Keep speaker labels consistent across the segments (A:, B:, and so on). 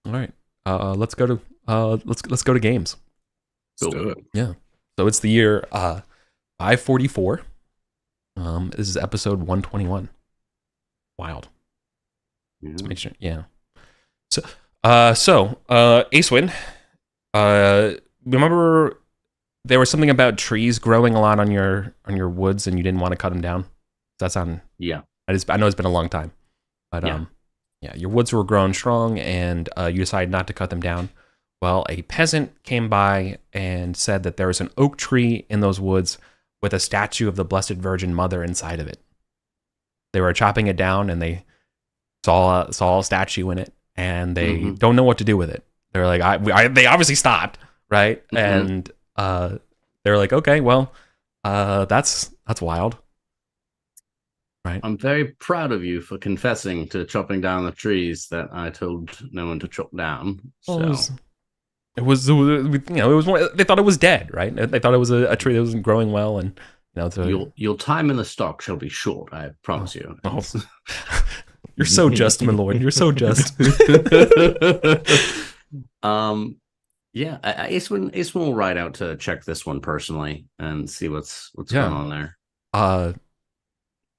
A: All right. Let's go to games.
B: Let's
C: Cool.
B: do it.
A: Yeah. So it's the year 544. This is episode 121. Wild.
C: Yeah.
A: Let's make sure. Yeah. So Acewin, remember there was something about trees growing a lot on your woods, and you didn't want to cut them down. Does that sound?
C: Yeah.
A: I know it's been a long time, but
C: Yeah.
A: yeah, your woods were growing strong, and you decided not to cut them down. Well, a peasant came by and said that there was an oak tree in those woods with a statue of the Blessed Virgin Mother inside of it. They were chopping it down, and they saw a statue in it, and they don't know what to do with it. They're like, they obviously stopped, right? And they're like, okay, well, that's wild, right?
C: I'm very proud of you for confessing to chopping down the trees that I told no one to chop down. So
A: Well, it was they thought it was dead, right? They thought it was a tree that wasn't growing well, and
C: your time in the stock shall be short, I promise you.
A: Oh. You're so just, my lord. You're so just.
C: Yeah, Ace will ride out to check this one personally and see what's going on there.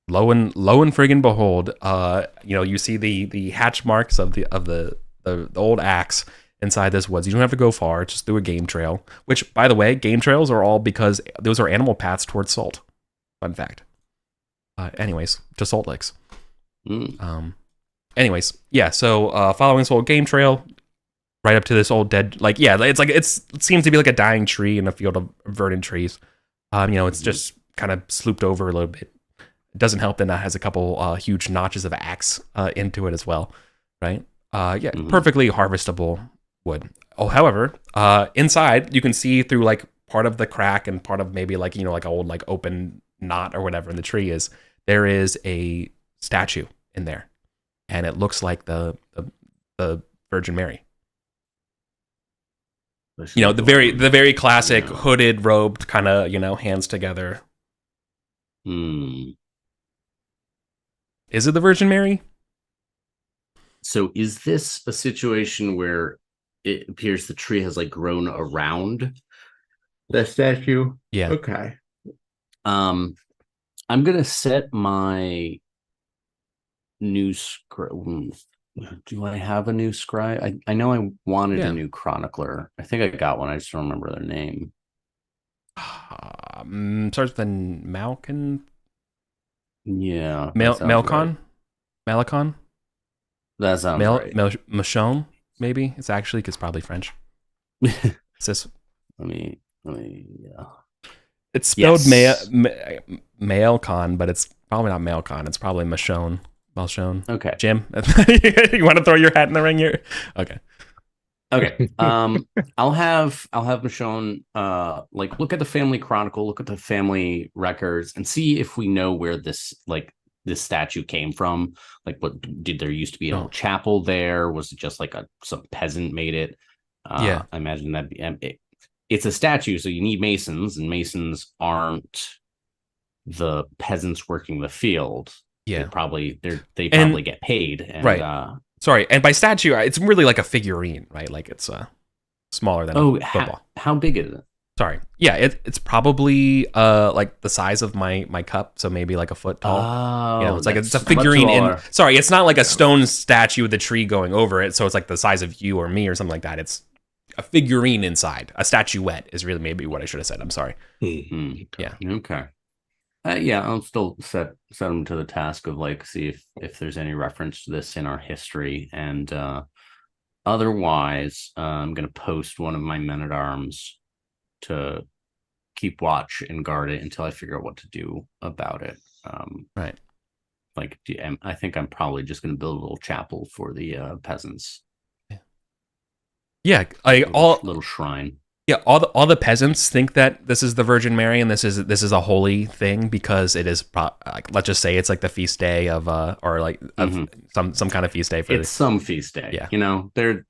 A: Lo and friggin' behold, you see the hatch marks of the old axe inside this woods. You don't have to go far, just through a game trail. Which, by the way, game trails are all because those are animal paths towards salt. Fun fact. Anyways, to Salt Licks. Anyways, yeah. So following this old game trail, right up to this old dead, it seems to be like a dying tree in a field of verdant trees. It's just kind of slooped over a little bit. It doesn't help that it has a couple huge notches of axe into it as well, right? Perfectly harvestable wood. Oh, however, inside you can see through like part of the crack and part of maybe like an old like open knot or whatever in the tree there is a statue in there, and it looks like the Virgin Mary. The very classic hooded, robed kind of hands together. Is it the Virgin Mary?
C: So is this a situation where it appears the tree has like grown around the statue?
A: Yeah.
C: Okay. I'm gonna set my new script. Do I have a new scribe? I know I wanted a new chronicler. I think I got one. I just don't remember their name.
A: Starts with an Malkin.
C: Yeah.
A: Malcon?
C: Right.
A: Malacon?
C: That sounds right.
A: Michonne, maybe? It's actually, because probably French.
C: Let me, yeah.
A: It's spelled Malcon, but it's probably not Malcon. It's probably Michonne. Malchon.
C: Okay.
A: Jim, you want to throw your hat in the ring here? Okay.
C: I'll have Michonne look at the family chronicle, look at the family records, and see if we know where this statue came from. Like, what did there used to be a chapel there? Was it just like some peasant made it? I imagine that it's a statue, so you need masons, and masons aren't the peasants working the field.
A: Yeah,
C: they probably get paid, and,
A: right? Sorry, and by statue, it's really like a figurine, right? Like it's smaller than a football.
C: How big is it?
A: Sorry, yeah, it's probably like the size of my cup, so maybe like a foot tall. It's a figurine. It's not like a stone statue with a tree going over it, so it's like the size of you or me or something like that. It's a figurine inside. A statuette is really maybe what I should have said. I'm sorry. Yeah.
C: Okay. I'll still set them to the task of see if there's any reference to this in our history, and otherwise, I'm gonna post one of my men-at-arms to keep watch and guard it until I figure out what to do about it.
A: Right.
C: I think I'm probably just gonna build a little chapel for the peasants.
A: Yeah,
C: little shrine.
A: Yeah, all the peasants think that this is the Virgin Mary, and this is a holy thing because it is let's just say it's like the feast day of some kind of feast day for
C: some feast day.
A: Yeah,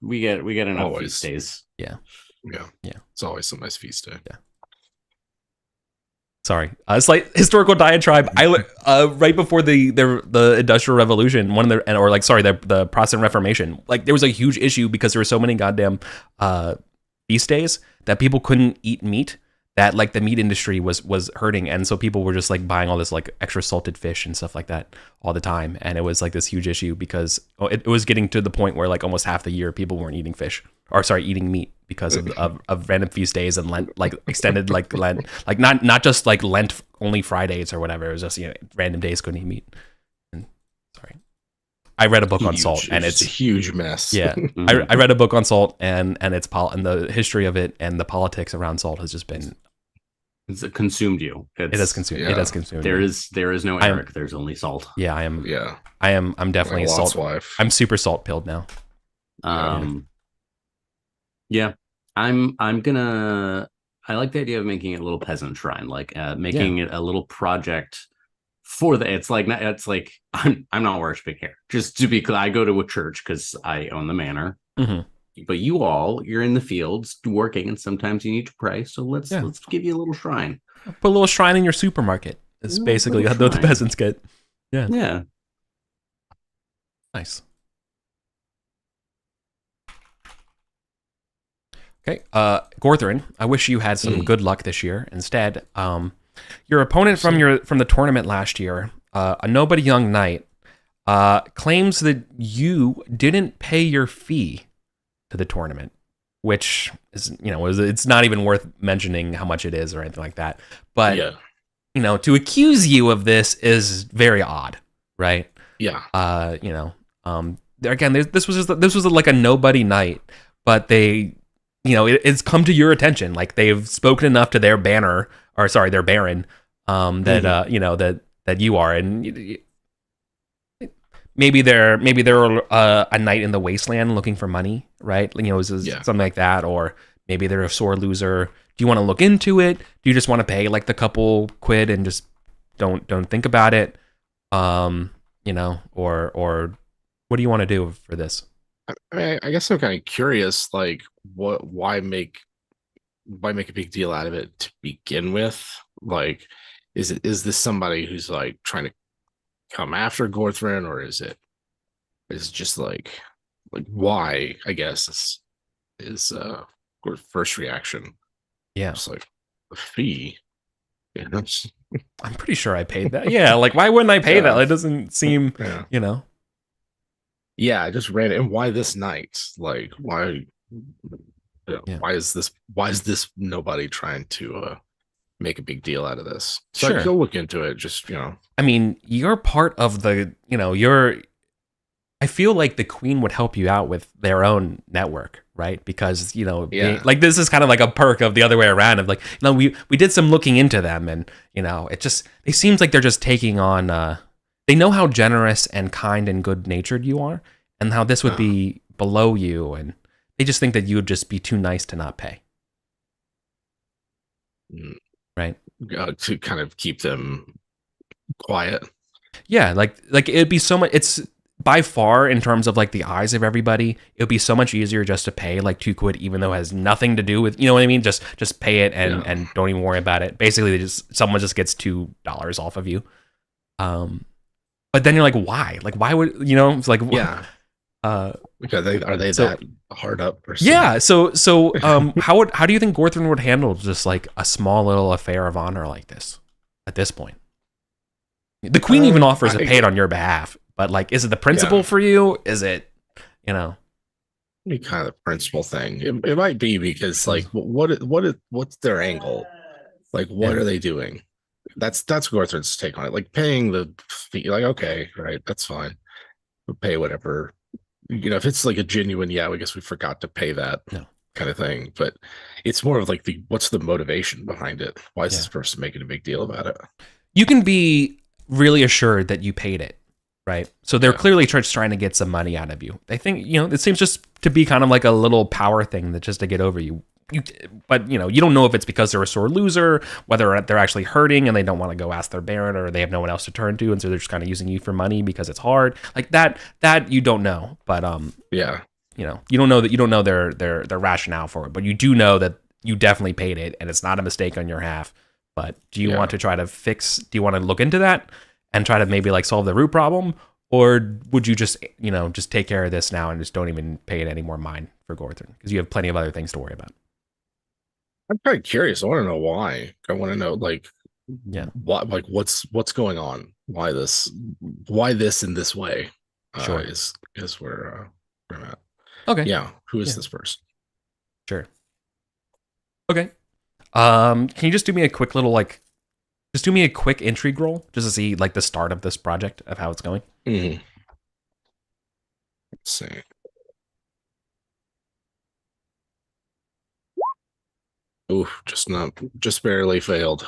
C: we get enough feast days.
A: Yeah.
B: It's always some nice feast day.
A: Yeah. Sorry, it's like historical diatribe. Right before the Industrial Revolution, the Protestant Reformation, like there was a huge issue because there were so many goddamn feast days that people couldn't eat meat. That like the meat industry was hurting, and so people were just like buying all this like extra salted fish and stuff like that all the time, and it was like this huge issue because it was getting to the point where like almost half the year people weren't eating eating meat because of random feast days and Lent, like extended like Lent, like not just like Lent only Fridays or whatever. It was just random days couldn't eat meat. And, sorry, I read a book on salt, and it's
B: a huge mess.
A: Yeah, I read a book on salt, and and the history of it and the politics around salt has just been.
C: It's consumed you.
A: It has consumed. Yeah. It has consumed.
C: There is no Eric. There's only salt.
A: Yeah, I am.
B: Yeah,
A: I'm definitely
B: like
A: salt.
B: Wife.
A: I'm super salt pilled now.
C: Yeah, I'm gonna. I like the idea of making it a little peasant shrine, like making it a little project for the. It's like I'm not worshiping here. Just to be clear, I go to a church because I own the manor. Mm-hmm. But you're in the fields working, and sometimes you need to pray. So let's give you a little shrine.
A: Put a little shrine in your supermarket. It's basically what the peasants get. Yeah.
C: Yeah.
A: Nice. Okay, Gorthrin, I wish you had some good luck this year. Instead, your opponent from the tournament last year, a nobody young knight, claims that you didn't pay your fee to the tournament, which is, it's not even worth mentioning how much it is or anything like that. But, to accuse you of this is very odd, right?
B: Yeah.
A: Again, this was like a nobody night, but they, it's come to your attention. Like they've spoken enough to their baron, that you are, and maybe they're a knight in the wasteland looking for money, right? Something like that, or maybe they're a sore loser. Do you want to look into it? Do you just want to pay like the couple quid and just don't think about it? Or what do you want to do for this?
B: I guess I'm kind of curious, like why make a big deal out of it to begin with? Like, is this somebody who's like trying to come after Gorthrin, or is it just like why, I guess is first reaction.
A: Yeah,
B: it's like a fee. Yeah,
A: I'm pretty sure I paid that. Yeah, like why wouldn't I pay that? It doesn't seem,
B: Yeah, I just ran it. And why this night? Like why is this nobody trying to make a big deal out of this? So
A: sure.
B: I go look into it. Just
A: I mean, you're part of the. I feel like the Queen would help you out with their own network, right? Because like this is kind of like a perk of the other way around. Of like, we did some looking into them, and it seems like they're just taking on. They know how generous and kind and good natured you are, and how this would be below you, and they just think that you would just be too nice to not pay. Right.
B: To kind of keep them quiet.
A: Yeah, like it'd be so much. It's by far in terms of like the eyes of everybody, it would be so much easier just to pay like 2 quid, even though it has nothing to do with, you know what I mean? Just pay it and don't even worry about it. Basically, someone just gets $2 off of you. But then you're like, why? Like, why would it's like
B: because are they that hard up? Or something?
A: Yeah. So how do you think Gorthrin would handle just like a small little affair of honor like this at this point? The Queen even offers to pay it on your behalf, but like, is it the principle for you? Is it,
B: Be kind of the principle thing. It might be because like, what's their angle? Like, what are they doing? That's Gorthrin's take on it. Like paying the fee, like, okay, right, that's fine. We'll pay whatever. If it's like a genuine, I guess we forgot to pay that kind of thing. But it's more of like what's the motivation behind it? Why is this person making a big deal about it?
A: You can be really assured that you paid it, right? So they're clearly just trying to get some money out of you. They think, it seems just to be kind of like a little power thing that just to get over you. But you don't know if it's because they're a sore loser, whether they're actually hurting and they don't want to go ask their baron, or they have no one else to turn to, and so they're just kind of using you for money because it's hard. Like that you don't know. But you don't know their rationale for it, but you do know that you definitely paid it, and it's not a mistake on your half. But do you want to try to do you want to look into that and try to maybe like solve the root problem? Or would you just, just take care of this now and just don't even pay it any more mind for Gorthern? Because you have plenty of other things to worry about.
B: I'm kind of curious. I want to know why. I want to know what's going on? Why this in this way?
A: Sure.
B: Is where I'm at.
A: Okay.
B: Yeah. Who is this person?
A: Sure. Okay. Can you just do me a quick little just do me a quick intrigue roll just to see like the start of this project of how it's going?
B: Mm-hmm. Let's see. Ooh, just barely failed.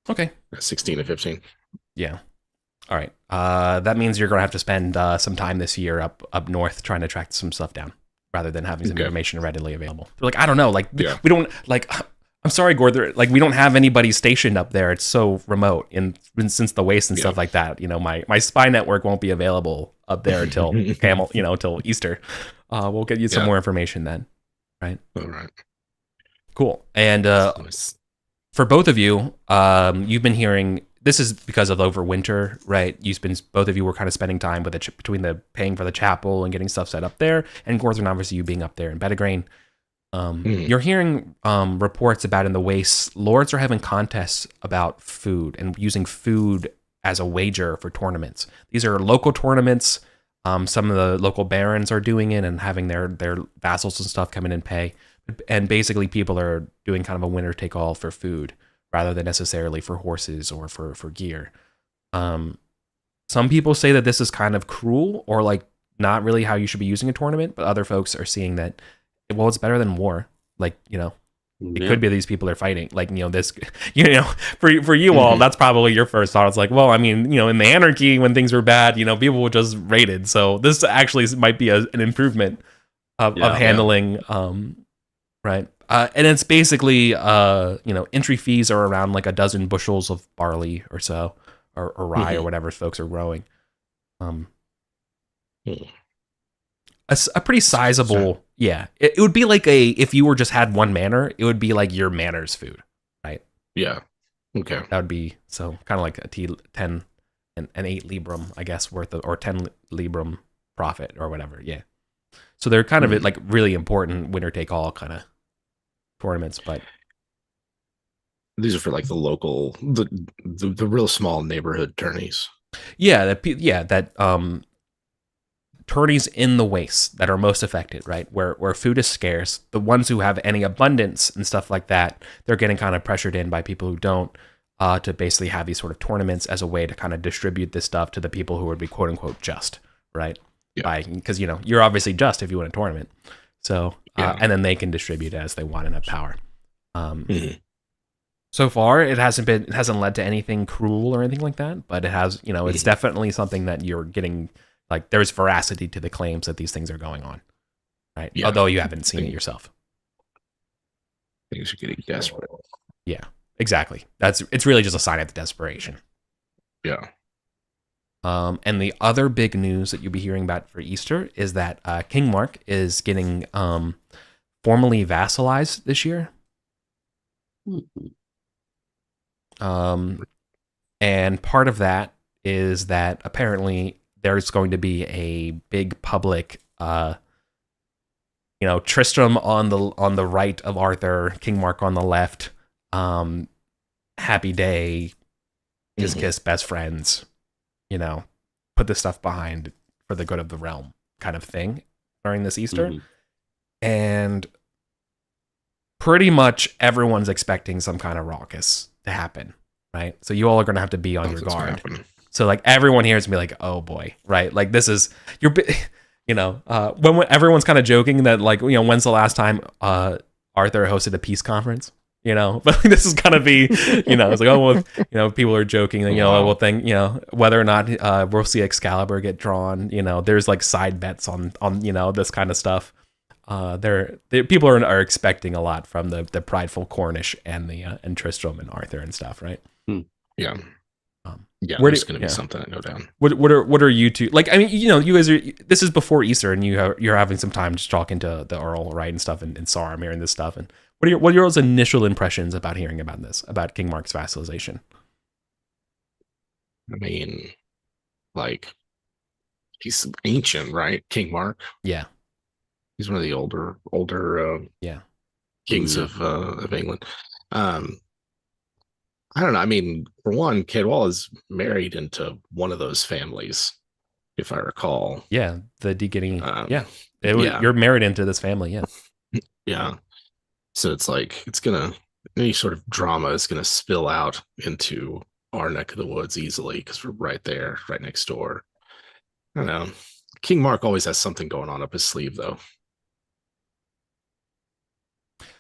A: Okay.
B: 16 to 15.
A: Yeah. All right. That means you're gonna have to spend some time this year up north trying to track some stuff down, rather than having some information readily available. They're like, I don't know, we don't like. I'm sorry, Gorther. Like, we don't have anybody stationed up there. It's so remote, and since the waste and stuff like that, my spy network won't be available up there until till Easter. We'll get you some more information then, right?
B: All right.
A: Cool. And for both of you, you've been hearing. This is because of over winter, right? Both of you were kind of spending time with between the paying for the chapel and getting stuff set up there, and Gorthern, obviously you being up there in Bedegrain. You're hearing reports about in the wastes, lords are having contests about food and using food as a wager for tournaments. These are local tournaments. Some of the local barons are doing it and having their vassals and stuff come in and pay. And basically people are doing kind of a winner take all for food rather than necessarily for horses or for gear. Some people say that this is kind of cruel or like not really how you should be using a tournament, but other folks are seeing that, well, it's better than war. Like, it could be these people are fighting. Like, this, for you all, that's probably your first thought. It's like, well, I mean, in the anarchy, when things were bad, people were just raided. So this actually might be an improvement of handling, right. And it's basically, entry fees are around like a dozen bushels of barley or so, or rye or whatever folks are growing. A pretty sizable, It would be like if you were just had one manor, it would be like your manor's food, right?
B: Yeah. Okay.
A: That would be so kind of like a 10 and 8 librum, I guess, worth of, or 10 librum profit or whatever. Yeah. So they're kind of like really important winner take all kind of tournaments, but
B: these are for like the local, the real small neighborhood tourneys.
A: Yeah. Tourneys in the wastes that are most affected, right? Where food is scarce, the ones who have any abundance and stuff like that, they're getting kind of pressured in by people who don't, to basically have these sort of tournaments as a way to kind of distribute this stuff to the people who would be quote unquote just, right? Yeah. Because you're obviously just if you win a tournament, so and then they can distribute as they want and have power. So far, it hasn't led to anything cruel or anything like that, but it has, it's definitely something that you're getting. Like, there's veracity to the claims that these things are going on, right? Yeah. Although you haven't seen it yourself.
B: Things are getting desperate.
A: Yeah, exactly. It's really just a sign of the desperation.
B: Yeah.
A: And the other big news that you'll be hearing about for Easter is that King Mark is getting formally vassalized this year. And part of that is that apparently there's going to be a big public, Tristram on the right of Arthur, King Mark on the left, happy day, kiss best friends, put this stuff behind for the good of the realm kind of thing during this Easter. And pretty much everyone's expecting some kind of raucous to happen, right? So you all are going to have to be on your guard. So like everyone here is gonna be like, oh boy, right? Like this is when everyone's kind of joking that like, when's the last time Arthur hosted a peace conference? But this is gonna be, it's like, oh well, people are joking, we'll think, whether or not we'll see Excalibur get drawn, there's like side bets on this kind of stuff. People are expecting a lot from the prideful Cornish and and Tristram and Arthur and stuff, right?
B: Yeah. There's going to be something to go down.
A: What are you two like? I mean, you guys are. This is before Easter, and you're having some time just talking to the Earl, right, and stuff, and Saramir and this stuff. And what are your initial impressions about hearing about this, about King Mark's vassalization?
B: I mean, like, he's ancient, right? King Mark.
A: Yeah.
B: He's one of the older
A: Yeah.
B: kings of England. I don't know. I mean, for one, Cadwal is married into one of those families, if I recall.
A: Yeah, the Deacony.
B: Yeah.
A: You're married into this family, yeah.
B: Yeah. So it's like any sort of drama is gonna spill out into our neck of the woods easily because we're right there, right next door. I don't know. King Mark always has something going on up his sleeve, though.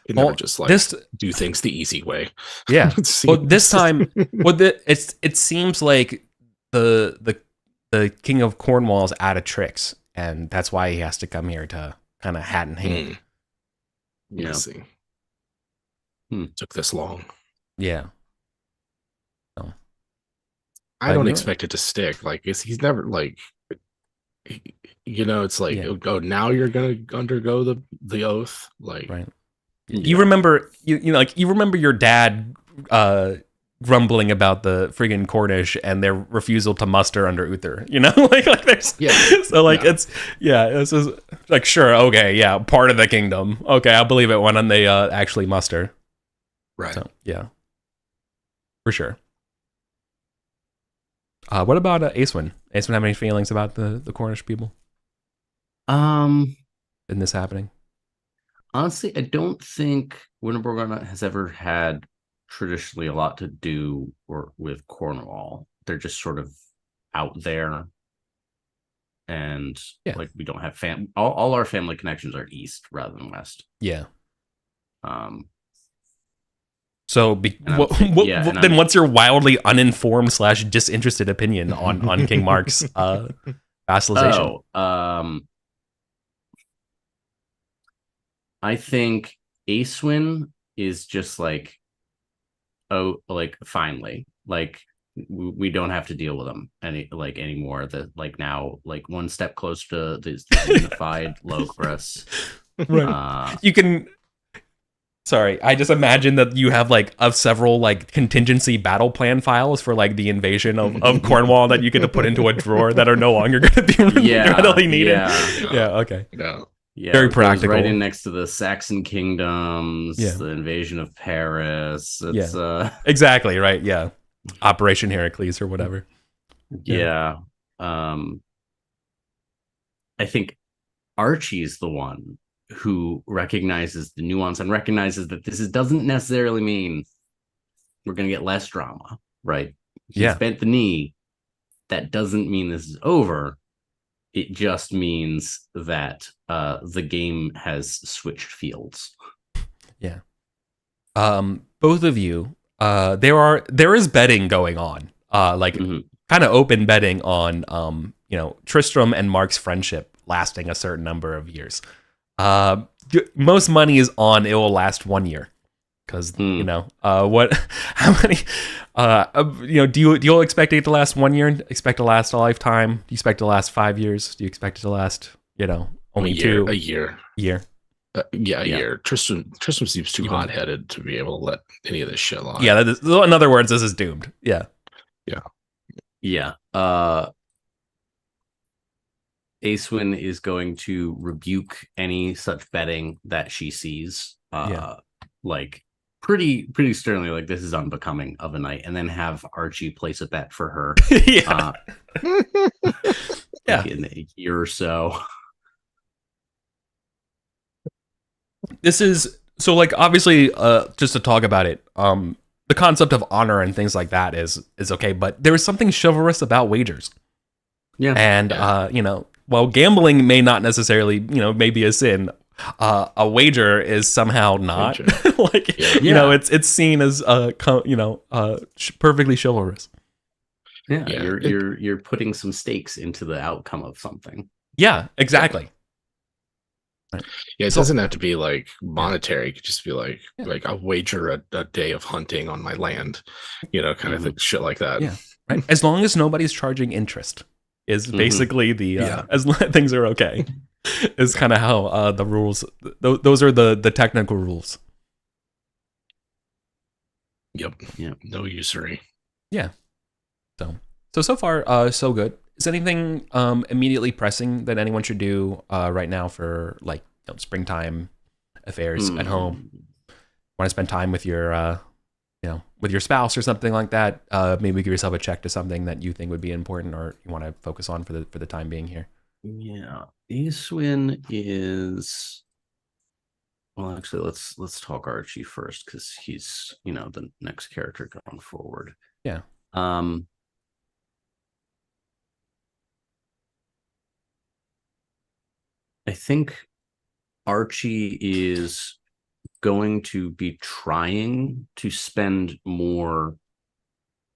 B: He never just do things the easy way.
A: Yeah. Well, this time, it seems like the King of Cornwall is out of tricks, and that's why he has to come here to kind of hat in hand.
B: Yeah. See. Took this long.
A: Yeah.
B: So, I don't expect it to stick. Like he's never like. It's like, oh, now you're gonna undergo the oath, like,
A: right? You remember, you remember your dad grumbling about the friggin' Cornish and their refusal to muster under Uther, like there's so like it's this is like, sure, okay, yeah, part of the kingdom, okay, I'll believe it when they actually muster,
B: right?
A: So, yeah, for sure. What about Aeswin? Aeswin have any feelings about the Cornish people? In this happening?
C: Honestly, I don't think Winterborg has ever had traditionally a lot to do with Cornwall. They're just sort of out there, and like we don't have all our family connections are east rather than west.
A: Yeah. So, then what's your wildly uninformed / disinterested opinion on King Mark's vassalization?
C: I think Aeswin is just like, finally, like we don't have to deal with them anymore. That like now, like one step closer to the unified Vulgaris.
A: Right. You can. Sorry, I just imagine that you have like several like contingency battle plan files for like the invasion of Cornwall that you get to put into a drawer that are no longer going to be readily needed. Yeah. Okay.
C: Yeah,
A: very practical.
C: Right in next to the Saxon kingdoms, the invasion of Paris. It's,
A: exactly right. Yeah, Operation Heracles or whatever.
C: Yeah. I think Archie's the one who recognizes the nuance and recognizes that doesn't necessarily mean we're going to get less drama, right? He's bent the knee. That doesn't mean this is over. It just means that the game has switched fields. Yeah.
A: Both of you, there is betting going on, kind of open betting on, Tristram and Mark's friendship lasting a certain number of years. Most money is on it will last 1 year, because how many do you expect it to last 1 year? Expect to last a lifetime? Do you expect it to last 5 years? Do you expect it to last only
B: a year?
A: A year.
B: A year. Tristram seems too hot-headed to be able to let any of this shit lie.
A: Yeah, in other words, this is doomed. Yeah.
C: Aeswin is going to rebuke any such betting that she sees, like pretty sternly, like this is unbecoming of a knight, and then have Archie place a bet for her. In a year or so.
A: This is so like obviously just to talk about it. The concept of honor and things like that is okay, but there is something chivalrous about wagers. Yeah, and while gambling may not necessarily, may be a sin, a wager is somehow not. It's seen as perfectly chivalrous.
C: Yeah, you're putting some stakes into the outcome of something.
A: Yeah, exactly.
B: Right. Yeah, it doesn't have to be like monetary. It could just be like I wager a day of hunting on my land, kind of shit like that.
A: Yeah, right. As long as nobody's charging interest. Is basically the as things are okay, is kind of how the rules. Those are the technical rules.
B: Yep.
C: Yeah.
B: No usury.
A: Yeah. So far, so good. Is anything immediately pressing that anyone should do right now for like springtime affairs at home? Want to spend time with your with your spouse or something like that? Maybe give yourself a check to something that you think would be important or you want to focus on for the time being here.
C: Yeah, Aeswin is. Well, actually, let's talk Archie first because he's the next character going forward.
A: Yeah.
C: I think Archie is going to be trying to spend more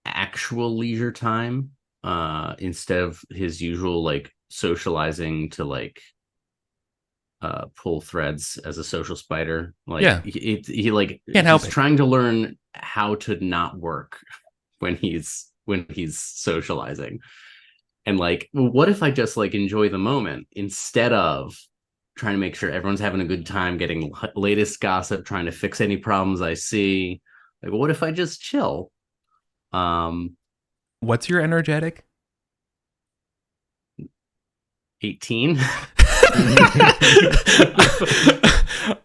C: actual leisure time instead of his usual like socializing to like pull threads as a social spider. Like
A: Yeah.
C: he like
A: Can't help
C: he's
A: it.
C: trying to learn how to not work when he's socializing. And like, what if I just like enjoy the moment instead of trying to make sure everyone's having a good time, getting latest gossip, trying to fix any problems I see? Like, what if I just chill?
A: What's your energetic?
C: 18.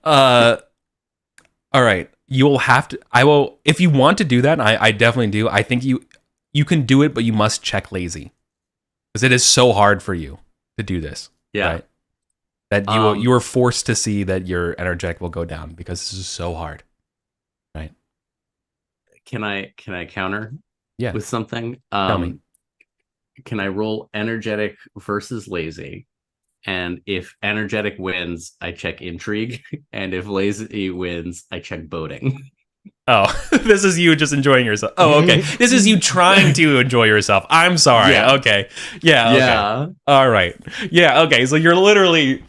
A: All right. You will have to. I will if you want to do that. And I definitely do. I think you can do it, but you must check lazy because it is so hard for you to do this.
C: Yeah.
A: Right? That you are forced to see that your energetic will go down because this is so hard. Right?
C: Can I counter?
A: Yeah.
C: With something?
A: Tell me.
C: Can I roll energetic versus lazy? And if energetic wins, I check intrigue. And if lazy wins, I check boating.
A: Oh, this is you just enjoying yourself. Oh, okay. This is you trying to enjoy yourself. I'm sorry.
C: Yeah.
A: Okay. Yeah. Okay.
C: Yeah.
A: All right. Yeah. Okay. So you're literally,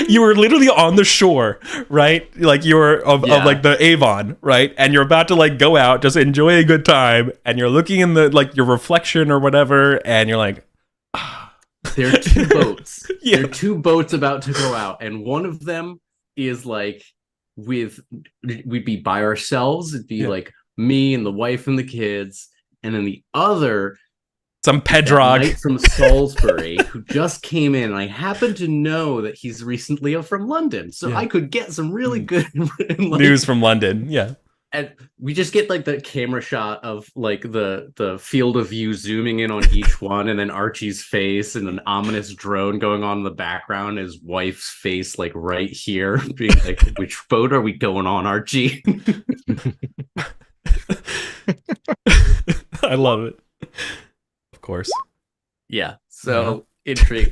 A: you were literally on the shore, right? Like you're of like the Avon, right? And you're about to like go out, just enjoy a good time, and you're looking in the like your reflection or whatever, and you're like,
C: there are two boats.
A: Yeah.
C: There are two boats about to go out, and one of them is like we'd be by ourselves. It'd be like me and the wife and the kids, and then the other
A: some Pedrog
C: knight from Salisbury who just came in. And I happen to know that he's recently from London, so I could get some really good
A: news from London. Yeah.
C: And we just get like the camera shot of like the field of view zooming in on each one, and then Archie's face and an ominous drone going on in the background, his wife's face like right here, being like, which boat are we going on, Archie?
A: I love it. Of course.
C: Yeah. So intrigue.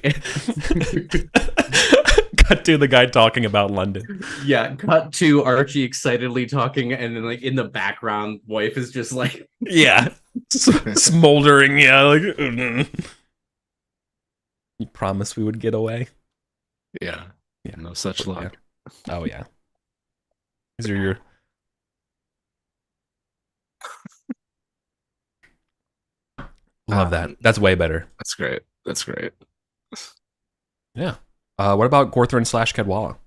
A: Cut to the guy talking about London.
C: Yeah, cut to Archie excitedly talking, and then like in the background, wife is just like
A: smoldering. Yeah, like you promised we would get away.
B: Yeah, no such luck.
A: Yeah. Oh yeah, these are your. Love that. That's way better.
B: That's great. That's great.
A: Yeah. What about Gorthrin / Cadwalla?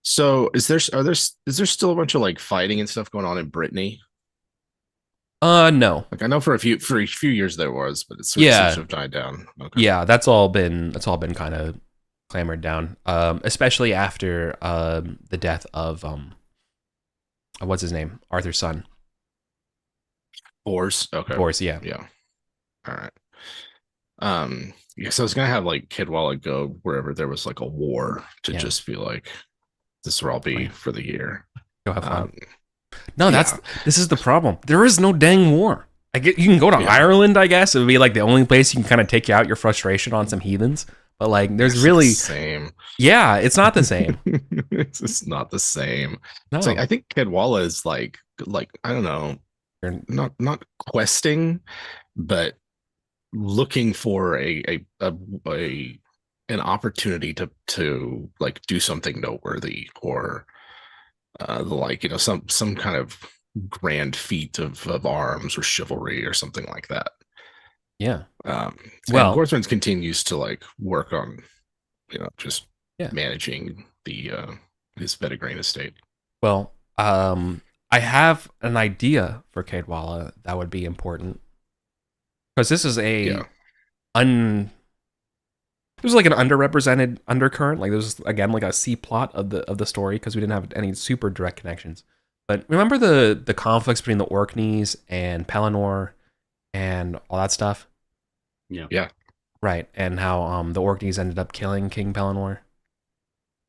B: So is there still a bunch of like fighting and stuff going on in Brittany?
A: No.
B: Like I know for a few years there was, but it seems to have died down. Okay.
A: Yeah, that's all been kind of clamored down. Especially after the death of what's his name? Arthur's son.
B: Bors. Okay.
A: Bors, yeah.
B: Yeah. All right. Yeah, so I was gonna have like Cadwalla go wherever there was like a war to just be like, this is where I'll be for the year.
A: Go have fun. No, this is the problem. There is no dang war. You can go to Ireland, I guess. It would be like the only place you can kind of take out your frustration on some heathens. But like, there's really
B: the same.
A: Yeah, it's not the same.
B: It's just not the same.
A: No.
B: It's like, I think Cadwalla is like I don't know, not questing, but looking for an opportunity to like do something noteworthy or some kind of grand feat of arms or chivalry or something like that.
A: Yeah.
B: Well, Gorthrun continues to like work on managing the his Vetegrain estate.
A: Well, I I have an idea for Caedwalla that would be important. Because this is there's like an underrepresented undercurrent. Like there's again like a C plot of the story because we didn't have any super direct connections. But remember the conflicts between the Orkneys and Pelennor and all that stuff?
B: Yeah.
A: Right. And how the Orkneys ended up killing King Pelennor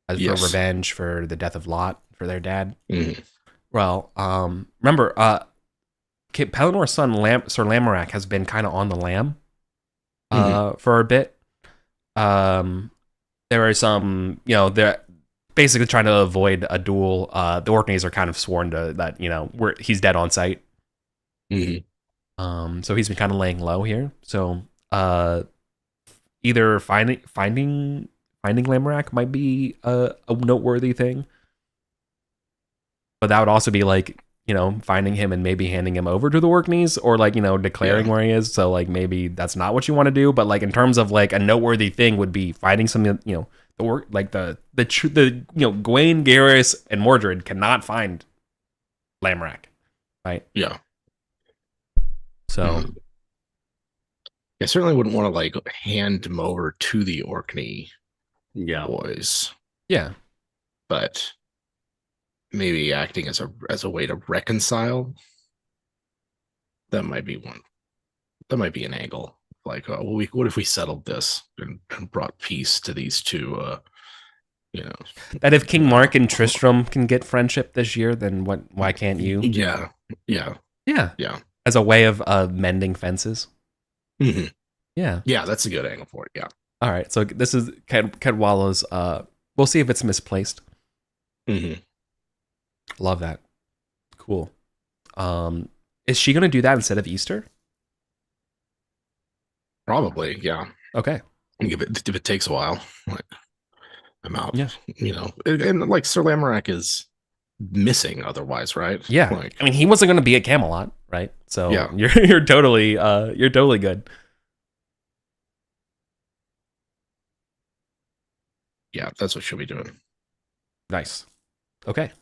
A: as for revenge for the death of Lot for their dad.
B: Mm.
A: Well, remember Pellennor's son Sir Lamorak has been kind of on the lam for a bit. There are some, they're basically trying to avoid a duel. The Orkneys are kind of sworn to that, he's dead on sight.
B: Mm-hmm.
A: So he's been kind of laying low here. So, either finding Lamorak might be a noteworthy thing, but that would also be like, finding him and maybe handing him over to the Orkneys or like, declaring where he is. So like maybe that's not what you want to do, but like in terms of like a noteworthy thing would be finding some, the work like the Gawain, Garrus, and Mordred cannot find Lamorak, right?
B: Yeah.
A: So
B: I certainly wouldn't want to like hand him over to the Orkney boys.
A: Yeah.
B: But maybe acting as a way to reconcile. That might be one. That might be an angle. Like, what if we settled this and brought peace to these two?
A: That if King Mark and Tristram can get friendship this year, then why can't you?
B: Yeah.
A: As a way of mending fences.
B: Mm-hmm.
A: Yeah,
B: that's a good angle for it. Yeah.
A: All right, so this is Caedwalla's. We'll see if it's misplaced.
B: Mm-hmm.
A: Love that. Cool. Is she gonna do that instead of Easter?
B: Probably, yeah.
A: Okay.
B: If it takes a while, like, I'm out.
A: Yeah.
B: And like Sir Lamorak is missing otherwise, right?
A: Yeah.
B: Like,
A: I mean, he wasn't gonna be at Camelot, right? So
B: yeah.
A: you're totally good.
B: Yeah, that's what she'll be doing.
A: Nice. Okay.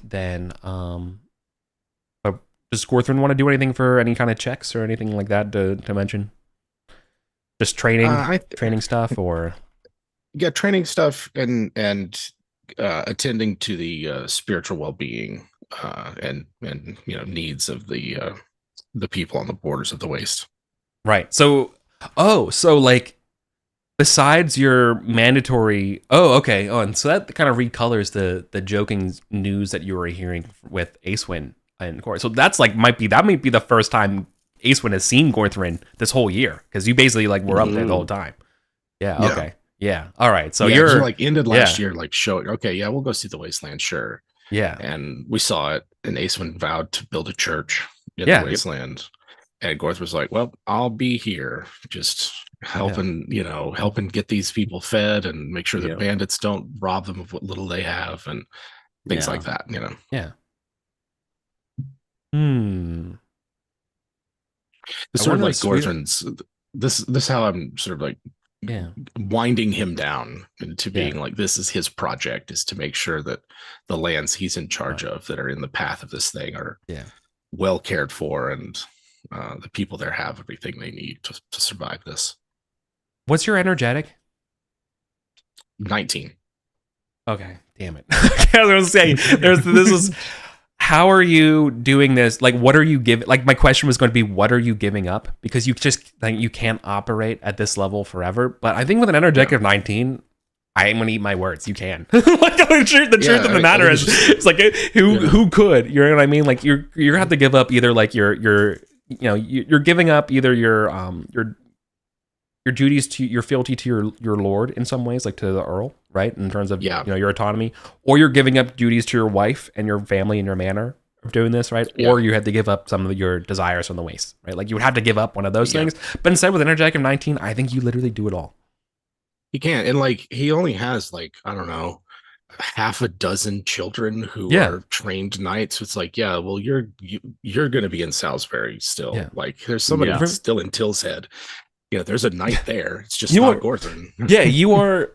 A: Then, does Gorthrin want to do anything for any kind of checks or anything like that to mention? Just training stuff, or
B: training stuff and attending to the spiritual well-being and needs of the people on the borders of the waste.
A: Right. So like, besides your mandatory, and so that kind of recolors the joking news that you were hearing with Acewyn and Cora. So that's like might be the first time Acewyn has seen Gorthrin this whole year, because you basically like were up there the whole time. Yeah. Okay. Yeah. All right. So you're
B: like ended last year, like showing. Okay. Yeah, we'll go see the wasteland. Sure.
A: Yeah.
B: And we saw it, and Acewyn vowed to build a church in the wasteland. And Gorth was like, well, I'll be here just helping, helping get these people fed and make sure that bandits don't rob them of what little they have and things like that,
A: Yeah.
B: It's sort of like Gorthrin's, this how I'm sort of like winding him down into being like, this is his project, is to make sure that the lands he's in charge of that are in the path of this thing are well cared for, and the people there have everything they need to survive this.
A: What's your energetic?
B: 19.
A: Okay, damn it. I was going to say, this is, how are you doing this? Like, what are you giving? Like, my question was going to be, what are you giving up? Because you just, like, you can't operate at this level forever. But I think with an energetic of 19, I am going to eat my words. You can. Like, the truth of the matter is, it's like, who could? You know what I mean? Like, you're going to have to give up either, like, you're giving up either your duties to your fealty to your lord in some ways, like to the earl, right? In terms of your autonomy, or you're giving up duties to your wife and your family and your manor of doing this, right? Yeah. Or you had to give up some of your desires from the waste, right? Like you would have to give up one of those things. But instead, with an energetic of 19, I think you literally do it all.
B: He can't, and like he only has like, I don't know, half a dozen children who are trained knights. It's like, well, you're going to be in Salisbury still. Yeah. Like there's somebody still in Till's Head. There's a knight there. It's just not Gorthrin.
A: Yeah, you are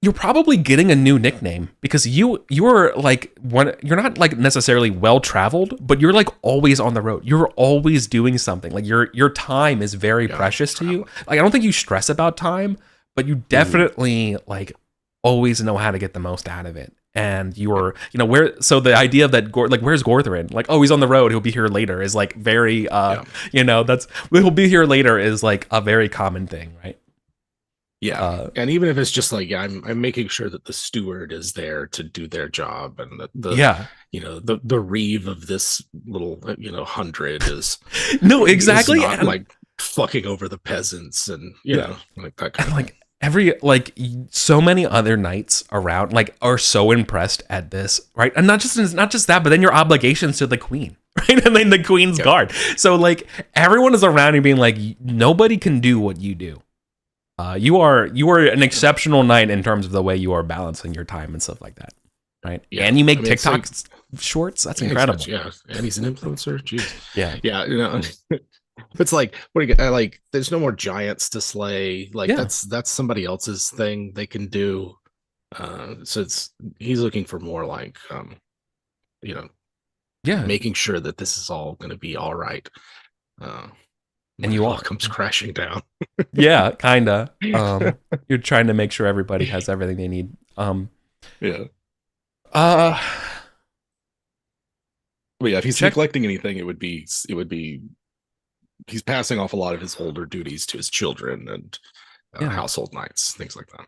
A: you're probably getting a new nickname because you're like you're not like necessarily well traveled, but you're like always on the road. You're always doing something. Like your time is very precious to you. Like I don't think you stress about time, but you definitely like always know how to get the most out of it. And you're, where, so the idea of that, like, where's Gorthrin? Like, oh, he's on the road, he'll be here later is like very, he'll be here later is like a very common thing, right?
B: Yeah. And even if it's just like, I'm making sure that the steward is there to do their job, and that the reeve of this little, 100 is
A: no, exactly.
B: Is not, like fucking over the peasants and, like that kind of
A: like, so many other knights around like are so impressed at this, right? And not just that, but then your obligations to the queen, right? And then the queen's guard. So like everyone is around you being like, nobody can do what you do. You are an exceptional knight in terms of the way you are balancing your time and stuff like that, right? Yeah. And you make TikTok shorts. That's incredible.
B: Yeah, and he's an influencer. Jeez.
A: Yeah.
B: It's like, what do you like? There's no more giants to slay. Like that's somebody else's thing they can do. So he's looking for more like, making sure that this is all going to be all right. And you all comes crashing down.
A: Yeah, kinda. You're trying to make sure everybody has everything they need.
B: Yeah. But yeah, if he's neglecting anything, it would be he's passing off a lot of his older duties to his children and household knights, things like that.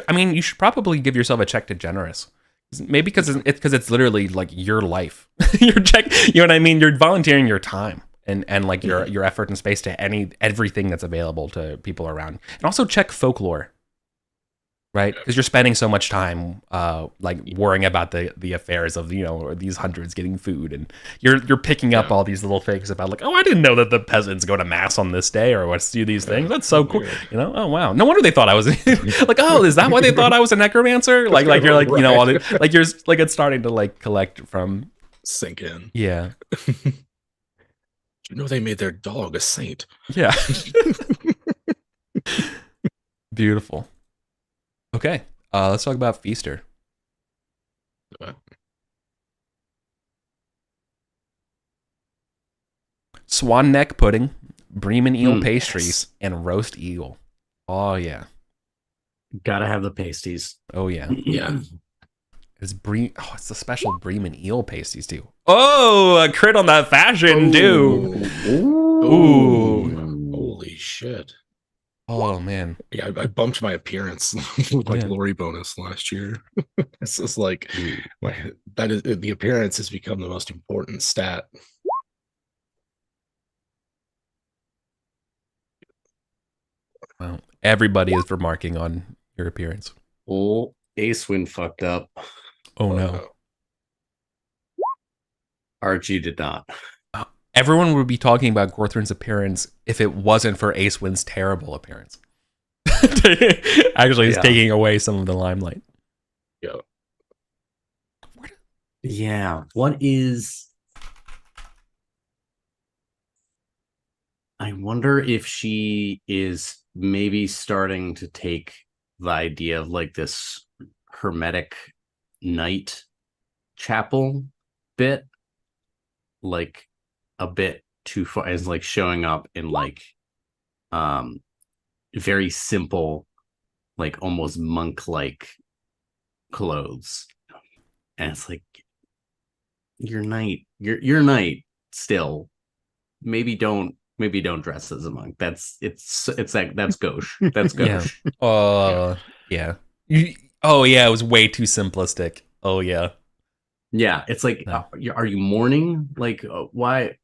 A: I mean, you should probably give yourself a check to generous. Maybe because it's literally like your life. Your check, you know what I mean? You're volunteering your time and like your effort and space to everything that's available to people around. And also check folklore. Right, because you're spending so much time, like worrying about the affairs of these hundreds getting food, and you're picking up all these little things about like, oh, I didn't know that the peasants go to mass on this day or let's do these things. That's so cool, Oh wow, no wonder they thought I was like, oh, is that why they thought I was a necromancer? Like you're like all like you're like it's starting to like collect from
B: sink in.
A: Yeah,
B: they made their dog a saint.
A: Yeah, beautiful. Okay, let's talk about Feaster. Swan neck pudding, bream eel pastries, and roast eagle. Oh yeah,
C: gotta have the pasties.
A: Oh yeah,
B: yeah.
A: It's the special bream and eel pasties too. Oh, a crit on that fashion too.
B: Ooh. Holy shit.
A: Oh man,
B: yeah, I bumped my appearance with my glory bonus last year. It's just like the appearance has become the most important stat.
A: Wow, everybody is remarking on your appearance.
C: Oh, Acewin fucked up.
A: Oh no,
C: Archie did not.
A: Everyone would be talking about Gorthrin's appearance if it wasn't for Acewin's terrible appearance. Actually, it's taking away some of the limelight.
B: Yeah.
C: Yeah. What is... I wonder if she is maybe starting to take the idea of like this hermetic knight chapel bit, like a bit too far, as like showing up in like very simple, like almost monk-like clothes. And it's like, you're knight still. Maybe don't dress as a monk. That's like that's gauche. That's gauche.
A: Yeah. It was way too simplistic. Oh yeah.
C: Yeah, it's like, are you mourning? Like, why?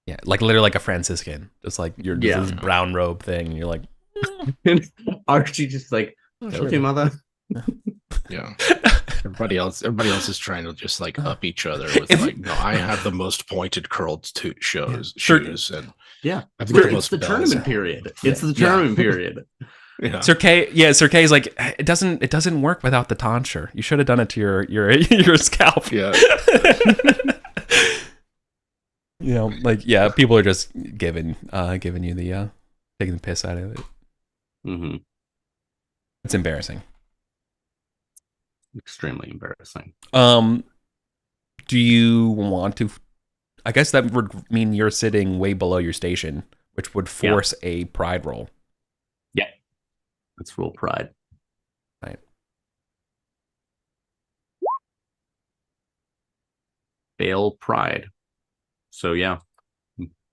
A: Yeah, like literally like a Franciscan. Just like you're this brown robe thing, and you're like,
C: Archie just like, okay, mother.
B: Yeah. Everybody else is trying to just like up each other with like, no, I have the most pointed curled shoes, and
C: I think it's the tournament period. It's the tournament period.
A: Yeah. Sir K's like, it doesn't work without the tonsure. You should have done it to your scalp.
B: Yeah.
A: People are just giving you the taking the piss out of it.
C: Mm-hmm.
A: It's embarrassing.
C: extremely embarrassing.
A: Do you want to? I guess that would mean you're sitting way below your station, which would force a pride roll.
C: Yeah, let's roll pride.
A: Right.
C: Fail pride. So yeah,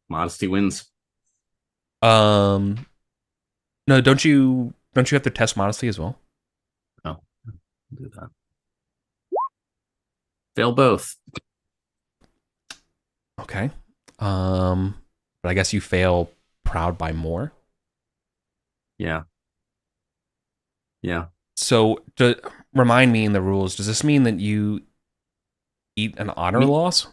C: modesty wins.
A: No, don't you have to test modesty as well?
C: Oh, do that. Fail both.
A: Okay. But I guess you fail proud by more.
C: Yeah. Yeah.
A: So to remind me in the rules, does this mean that you eat an honor loss?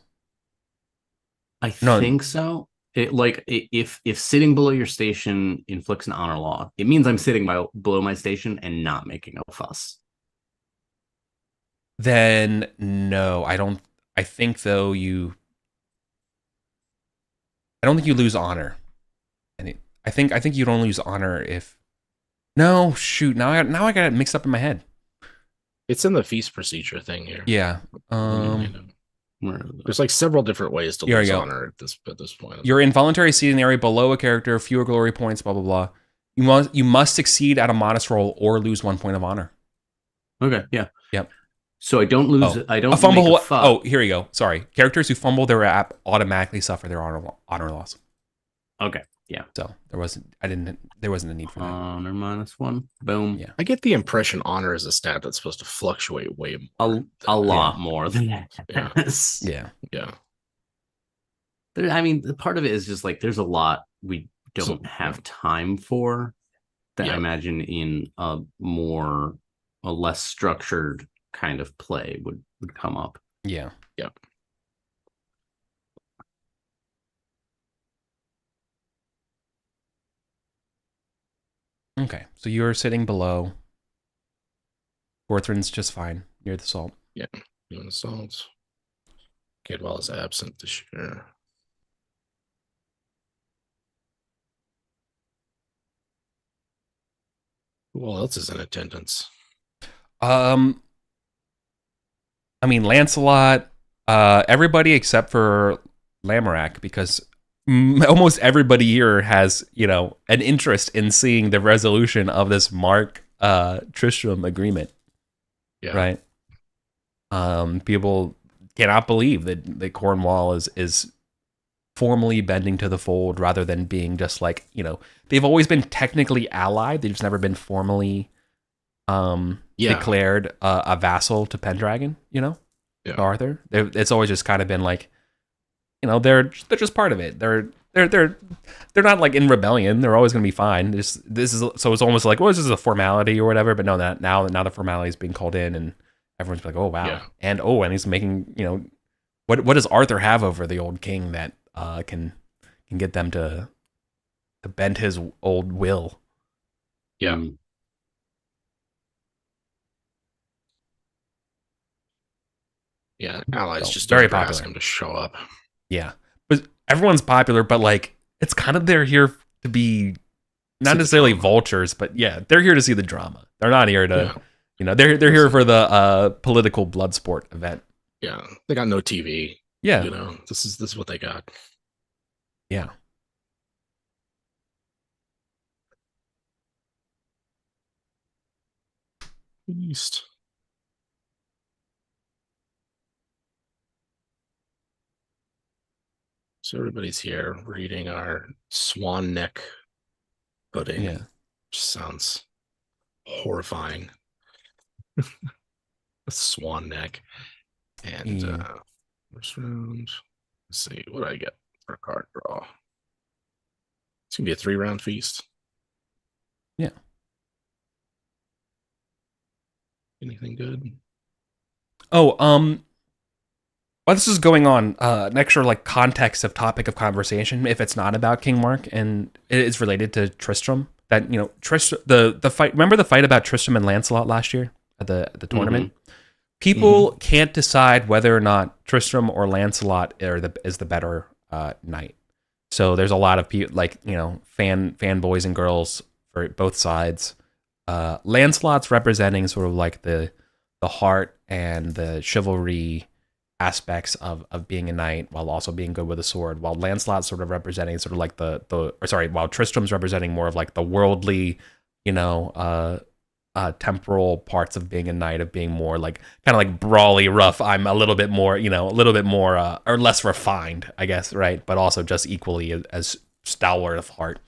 C: I think so. If sitting below your station inflicts an honor law, it means I'm sitting below my station and not making a fuss.
A: Then no, I don't. I think though I don't think you lose honor, and I think you don't lose honor if. No, shoot! Now I got it mixed up in my head.
B: It's in the feast procedure thing here.
A: Yeah.
B: There's like several different ways to lose honor at this point.
A: You're involuntary seating area below a character, fewer glory points, blah blah blah. You must succeed at a modest roll or lose 1 point of honor.
C: Okay. Yeah.
A: Yep.
C: So I don't lose. I don't
A: a fumble.
C: Make a fuss.
A: Oh, here you go. Sorry, characters who fumble their app automatically suffer their honor loss.
C: Okay. Yeah.
A: So there wasn't a need for that.
C: Honor -1. Boom.
A: Yeah.
B: I get the impression honor is a stat that's supposed to fluctuate way more.
C: A lot more than that.
A: Yeah.
B: Yeah.
C: I mean, part of it is just like there's a lot we don't have time for that I imagine in a less structured kind of play would come up.
A: Yeah.
B: Yeah.
A: Okay, so you're sitting below. Gorthrin's just fine near the salt.
B: Yeah, doing the salt. Cadwell is absent this year. Who else is in attendance?
A: I mean, Lancelot, everybody except for Lamorak, because almost everybody here has, an interest in seeing the resolution of this Mark Tristram agreement.
B: Yeah.
A: Right. People cannot believe that Cornwall is formally bending to the fold rather than being just like, they've always been technically allied. They've just never been formally declared a vassal to Pendragon, to Arthur. It's always just kind of been like, they're just part of it. They're not like in rebellion. They're always going to be fine. This is so it's almost like, well, this is a formality or whatever. But no, that now the formality is being called in, and everyone's like, oh wow, and he's making what does Arthur have over the old king that can get them to bend his old will?
B: Yeah. Yeah, allies just
A: very
B: don't
A: popular.
B: ask him to show up.
A: Yeah, but everyone's popular, but like it's kind of they're here to be not necessarily vultures, but they're here to see the drama. They're not here to, they're here for the political blood sport event.
B: Yeah, they got no TV.
A: Yeah,
B: this is what they got.
A: Yeah.
B: East. So everybody's here. We're eating our swan neck pudding.
A: Yeah.
B: Which sounds horrifying. A swan neck. And first round. Let's see. What do I get for a card draw? It's gonna be a 3-round feast.
A: Yeah.
B: Anything good?
A: Oh, while this is going on, an extra like context of topic of conversation, if it's not about King Mark and it is related to Tristram, that Tristram, the fight. Remember the fight about Tristram and Lancelot last year at the tournament? Mm-hmm. People can't decide whether or not Tristram or Lancelot is the better knight. So there's a lot of people like fanboys and girls for both sides. Lancelot's representing sort of like the heart and the chivalry aspects of being a knight while also being good with a sword, while Lancelot's sort of representing sort of like while Tristram's representing more of like the worldly, temporal parts of being a knight, of being more like kind of like brawly, rough. I'm a little bit more, or less refined, I guess, right? But also just equally as stalwart of heart.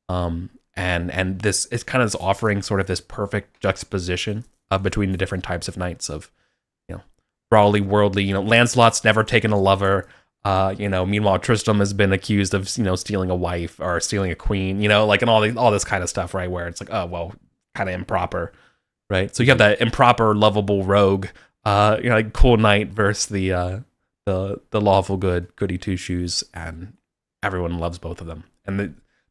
A: And this is kind of offering sort of this perfect juxtaposition between the different types of knights of, brawly, worldly. Lancelot's never taken a lover. Meanwhile, Tristram has been accused of, stealing a wife or stealing a queen, and all this kind of stuff, right? Where it's like, oh, well, kind of improper, right? So you have that improper, lovable rogue, like cool knight versus the lawful goody two shoes, and everyone loves both of them.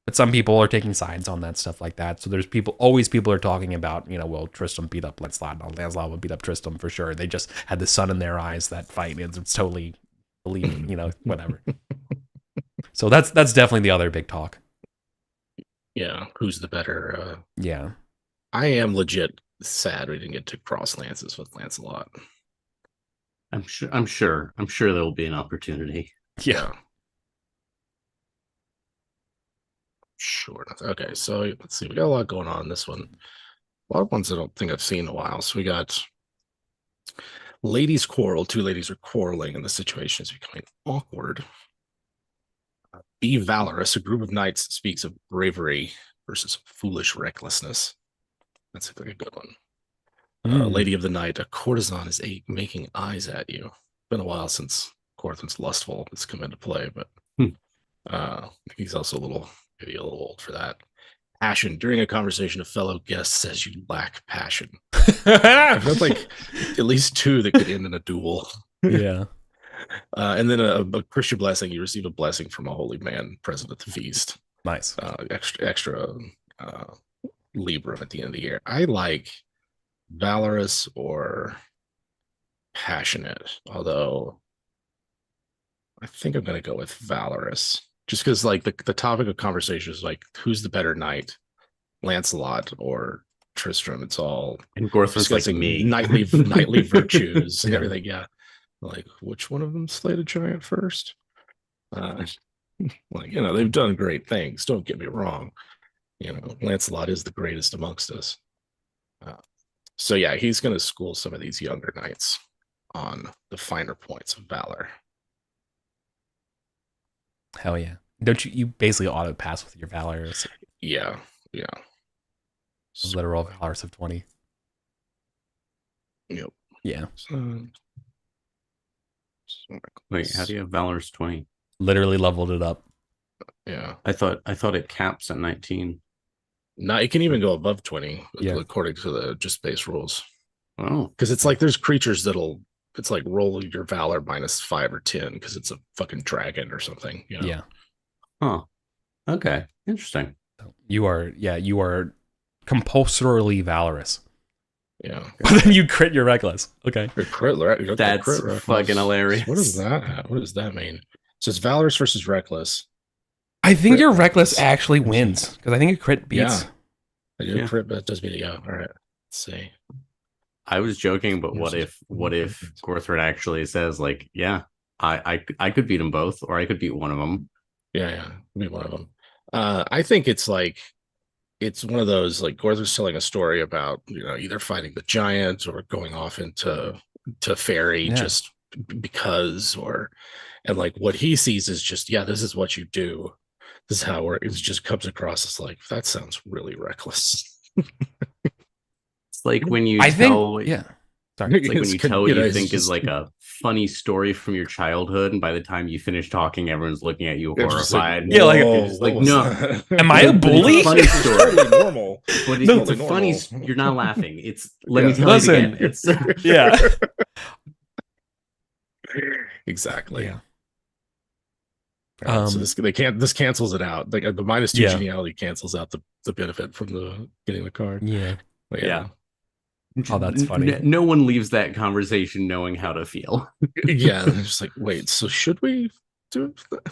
A: But some people are taking sides on that stuff like that. So there's people are talking about, well, Tristram beat up Lancelot. No, Lancelot would beat up Tristram for sure. They just had the sun in their eyes that fight. It's totally believing, whatever. So that's definitely the other big talk.
B: Yeah, who's the better?
A: Yeah,
B: I am legit sad we didn't get to cross lances with Lancelot.
C: I'm sure there will be an opportunity.
A: Yeah.
B: Sure. Okay, so let's see. We got a lot going on in this one. A lot of ones I don't think I've seen in a while. So we got ladies quarrel. Two ladies are quarreling, and the situation is becoming awkward. Be valorous. A group of knights speaks of bravery versus foolish recklessness. That's like a good one. Lady of the night. A courtesan is making eyes at you. Been a while since Cortham's lustful has come into play, but he's also maybe a little old for that. Passion. During a conversation, a fellow guest says you lack passion. I felt like at least two that could end in a duel.
A: Yeah.
B: And then a Christian blessing. You receive a blessing from a holy man present at the feast.
A: Nice.
B: Extra Libra at the end of the year. I like valorous or passionate, although I think I'm going to go with valorous. Just because, like, the topic of conversation is like, who's the better knight, Lancelot or Tristram? It's all
C: and Gorthram's
B: discussing
C: like me.
B: knightly virtues and everything. Yeah, like which one of them slayed a giant first? They've done great things. Don't get me wrong. Lancelot is the greatest amongst us. So yeah, he's going to school some of these younger knights on the finer points of valor.
A: Hell yeah. Don't you basically auto pass with your valor?
B: Yeah.
A: Literal valorous of 20.
B: Yep.
A: Yeah.
C: Wait, how do you have valorous 20?
A: Literally leveled it up.
B: Yeah.
C: I thought it caps at 19.
B: No, it can even go above 20
A: Yeah.
B: according to the just base rules.
C: Oh.
B: Because it's like there's creatures it's like roll your valor -5 or 10 because it's a fucking dragon or something.
A: Yeah.
C: Oh. Okay. Interesting.
A: You are compulsorily valorous.
B: Yeah.
A: But then you crit your reckless. Okay.
C: That's fucking hilarious.
B: What is that? What does that mean? So it's valorous versus reckless.
A: I think your reckless actually wins because I think a crit beats.
B: Yeah. Crit, but it does beat it. Yeah. All right. Let's see.
C: I was joking, but what if Gorthred actually says, like, yeah, I could beat them both, or I could beat one of them.
B: Yeah, beat one of them. I think it's like it's one of those, like, Gorthred's telling a story about either fighting the giant or going off into fairy just because, and like what he sees is just this is what you do. This is how it works. It just comes across as like that sounds really reckless.
C: Like when you
A: Sorry.
C: It's like when you tell what you think is like a funny story from your childhood, and by the time you finish talking, everyone's looking at you horrified.
B: Like
C: no,
A: am I a bully?
C: It's a funny story.
B: Normal.
C: But it's a funny. You're not laughing. Let me tell you again. It's
A: yeah.
B: Exactly.
A: Yeah.
B: So this cancels it out. Like the -2 geniality cancels out the benefit from the getting the card.
A: Yeah.
C: Yeah.
A: Oh, that's funny.
C: No one leaves that conversation knowing how to feel.
B: Yeah, they're just like, wait, so should we do that?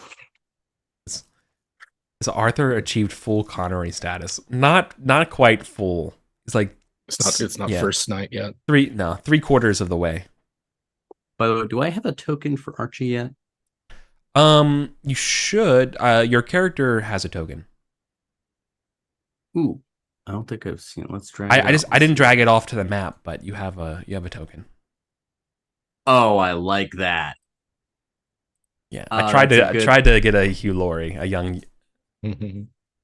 A: So Arthur achieved full Connery status. Not quite full. It's like
B: It's not
A: Yeah.
B: first night yet.
A: 3/4 of the way.
C: By the way, do I have a token for Archie yet?
A: You should. Your character has a token.
C: Ooh, I don't think I've seen it. Let's drag
A: I didn't drag it off to the map, but you have a token.
C: Oh, I like that.
A: Yeah, I tried to get a Hugh Laurie, a young.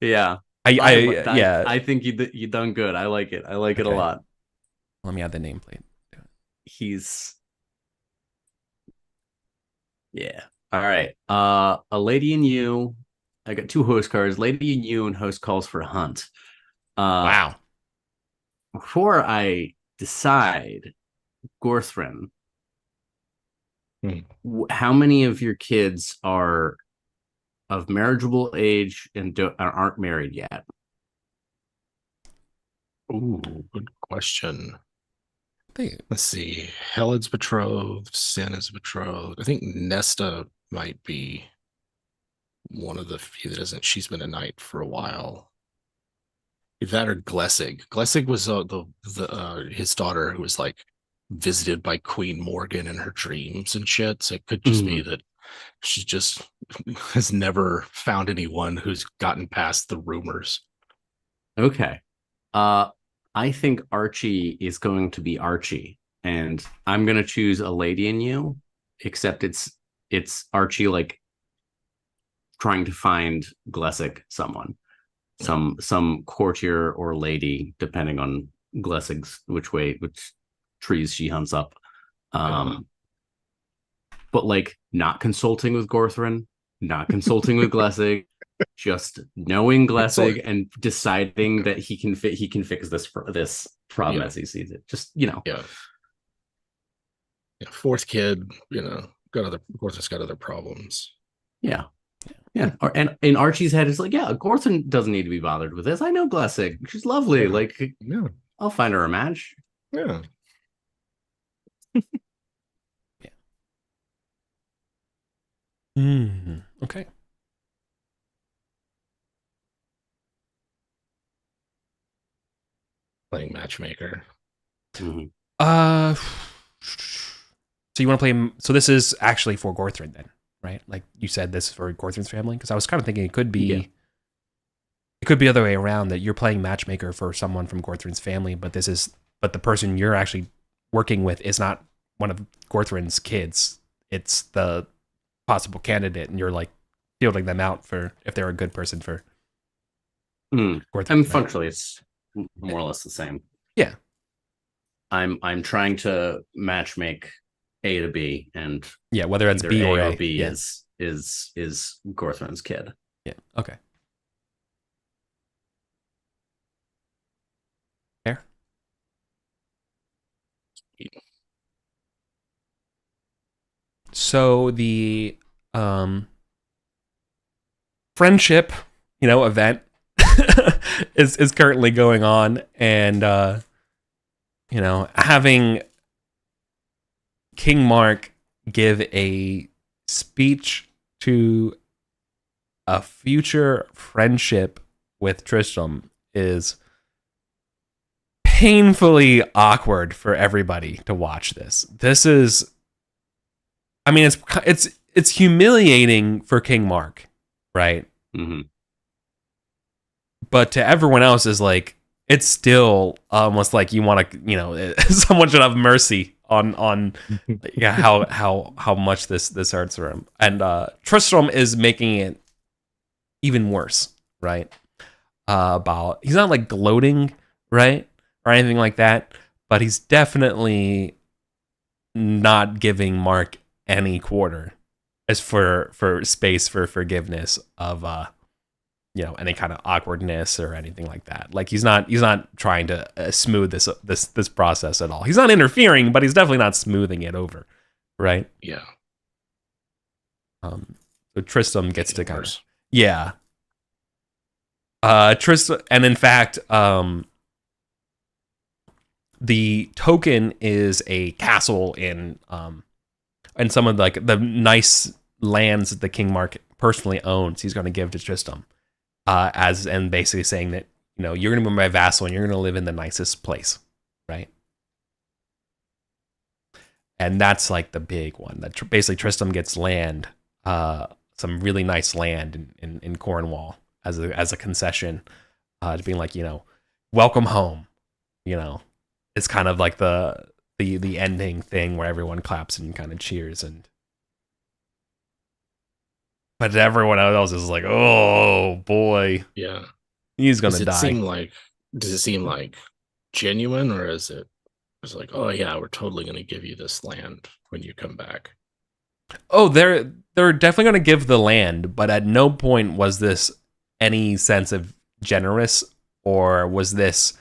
C: Yeah. I think you done good. I like it. I like it a lot.
A: Let me add the nameplate.
C: Yeah. All right. A lady and you. I got 2 host cards. Lady and you, and host calls for a hunt.
A: Wow.
C: Before I decide, Gorthrin, how many of your kids are of marriageable age and aren't married yet?
B: Ooh, good question. Let's see. Helen's betrothed. Santa's betrothed. I think Nesta might be one of the few that isn't. She's been a knight for a while. If that or Glessig. Glessig was his daughter who was like visited by Queen Morgan in her dreams and shit. So it could just be that she just has never found anyone who's gotten past the rumors.
C: Okay. I think Archie is going to be Archie, and I'm gonna choose a lady in you, except it's Archie like trying to find Glessig someone. Some courtier or lady, depending on Glessig's which trees she hunts up. But like not consulting with Gorthrin, not consulting with Glessig, just knowing Glessig and deciding that he can fix this problem as he sees it. Just
B: Yeah. Fourth kid, Gorthrin's got other problems.
C: Yeah. And in Archie's head, it's like, yeah, Gorthrin doesn't need to be bothered with this. I know Glessig. She's lovely. Yeah. Like, I'll find her a match.
B: Yeah.
A: Okay.
B: Playing matchmaker.
A: So you want to play? So this is actually for Gorthrin then, right? Like you said, this is for Gorthrin's family. Because I was kind of thinking it could be the other way around, that you're playing matchmaker for someone from Gorthrin's family, but the person you're actually working with is not one of Gorthrin's kids. It's the possible candidate, and you're like fielding them out for if they're a good person for
C: Gorthrin. And functionally, it's more or less the same.
A: Yeah.
C: I'm trying to matchmake A to B, and
A: whether that's B or A
C: B is Gorthrin's kid.
A: Yeah. Okay. Fair. So the friendship, event is currently going on, and having King Mark give a speech to a future friendship with Tristram is painfully awkward for everybody to watch this. This is, I mean, it's humiliating for King Mark, right?
C: Mm-hmm.
A: But to everyone else is like, it's still almost like you want to, someone should have mercy on how much this hurts for him. And Tristram is making it even worse, right? About, he's not like gloating, right, or anything like that, but he's definitely not giving Mark any quarter as for space for forgiveness of any kind of awkwardness or anything like that. Like he's not trying to smooth this process at all. He's not interfering, but he's definitely not smoothing it over, right?
B: Yeah.
A: So Tristram gets to kind of Tristram, and in fact, the token is a castle in some of like the nice lands that the King Mark personally owns. He's going to give to Tristram. And basically saying that, you're going to be my vassal and you're going to live in the nicest place, right? And that's like the big one. That basically Tristram gets land, some really nice land in Cornwall as a concession, to being like, welcome home. It's kind of like the ending thing where everyone claps and kind of cheers, but everyone else is like, oh boy,
B: Yeah.
A: he's gonna die.
B: Does it seem like genuine, or is it like, oh yeah, we're totally gonna give you this land when you come back?
A: Oh, they're definitely gonna give the land, but at no point was this any sense of generous, or was this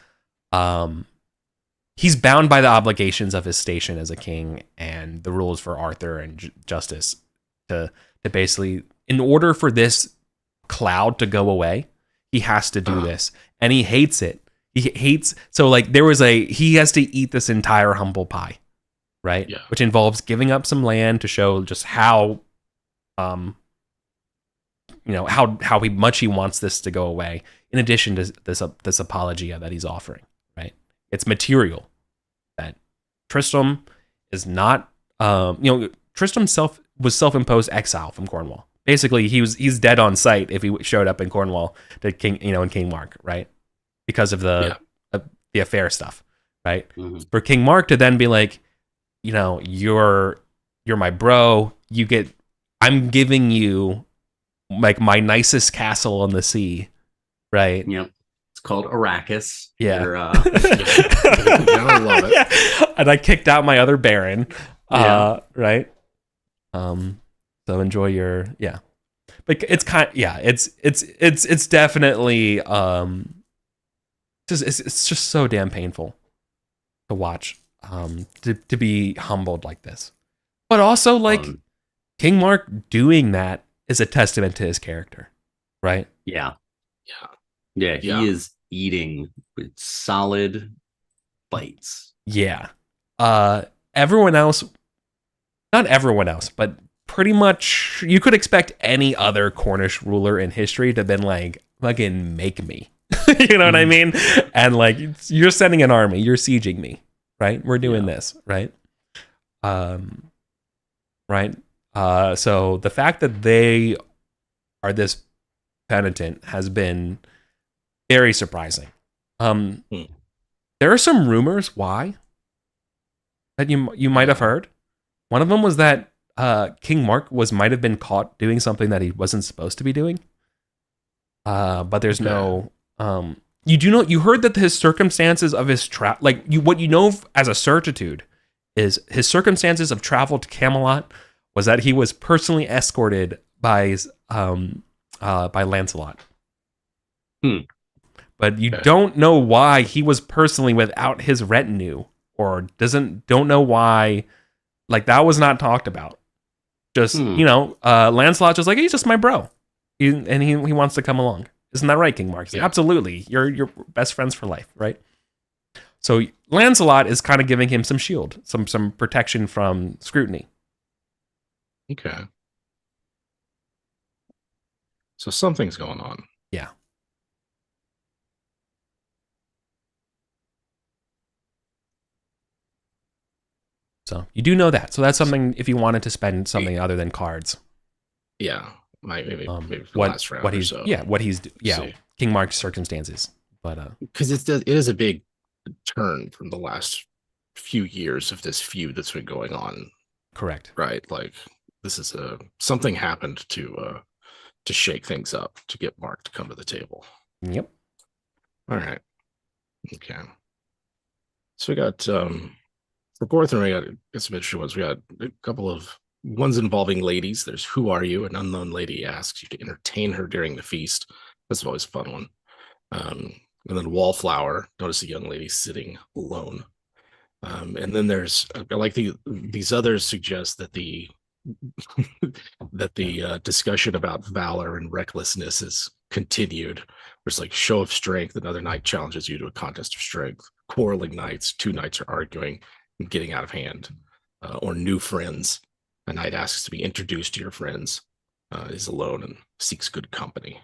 A: he's bound by the obligations of his station as a king and the rules for Arthur and justice to basically, in order for this cloud to go away, he has to do this, and he hates it. He hates, so like he has to eat this entire humble pie, right?
B: Yeah.
A: Which involves giving up some land to show just how how much he wants this to go away. In addition to this apologia that he's offering, right? It's material that Tristram is not. Tristram was self-imposed exile from Cornwall. Basically, he's dead on sight if he showed up in Cornwall to King, in King Mark, right? Because of the affair stuff, right? Mm-hmm. For King Mark to then be like, you're my bro. I'm giving you like my nicest castle on the sea, right?
C: Yep. It's called Arrakis.
A: Yeah.
B: I love it.
A: Yeah. And I kicked out my other baron. Right. So enjoy your But it's it's definitely it's just so damn painful to watch, to be humbled like this. But also like King Mark doing that is a testament to his character, right?
C: Yeah. He is eating with solid bites.
A: Yeah. Everyone else, not everyone else, but pretty much you could expect any other Cornish ruler in history to have been like, fucking make me. You know what I mean? And like, you're sending an army, you're sieging me, right? We're doing this, right? Right. So the fact that they are this penitent has been very surprising. There are some rumors why that you might have heard. One of them was that King Mark might have been caught doing something that he wasn't supposed to be doing. But there's no. You heard that his circumstances of his what you know as a certitude is his circumstances of travel to Camelot was that he was personally escorted by Lancelot. But you don't know why he was personally without his retinue, or don't know why. Like, that was not talked about. Just Lancelot just like, he's just my bro, he wants to come along. Isn't that right, King Mark? Like, absolutely, you're best friends for life, right? So Lancelot is kind of giving him some shield, some protection from scrutiny.
B: Okay. So something's going on.
A: Yeah. So you do know that. So that's something if you wanted to spend something other than cards.
B: Yeah. Maybe for the last round or so.
A: King Mark's circumstances. But
B: because it is a big turn from the last few years of this feud that's been going on.
A: Correct.
B: Right. Like, this is something happened to shake things up, to get Mark to come to the table.
A: Yep.
B: All right. Okay. So we got for Gorthon, we got some interesting ones. We got a couple of ones involving ladies. There's Who Are You? An unknown lady asks you to entertain her during the feast. That's always a fun one. And then Wallflower. Notice a young lady sitting alone. And then there's like these others suggest that the discussion about valor and recklessness is continued. There's like show of strength. Another knight challenges you to a contest of strength. Quarreling knights. Two knights are arguing and getting out of hand. Or new friends. A knight asks to be introduced to your friends. Is alone and seeks good company.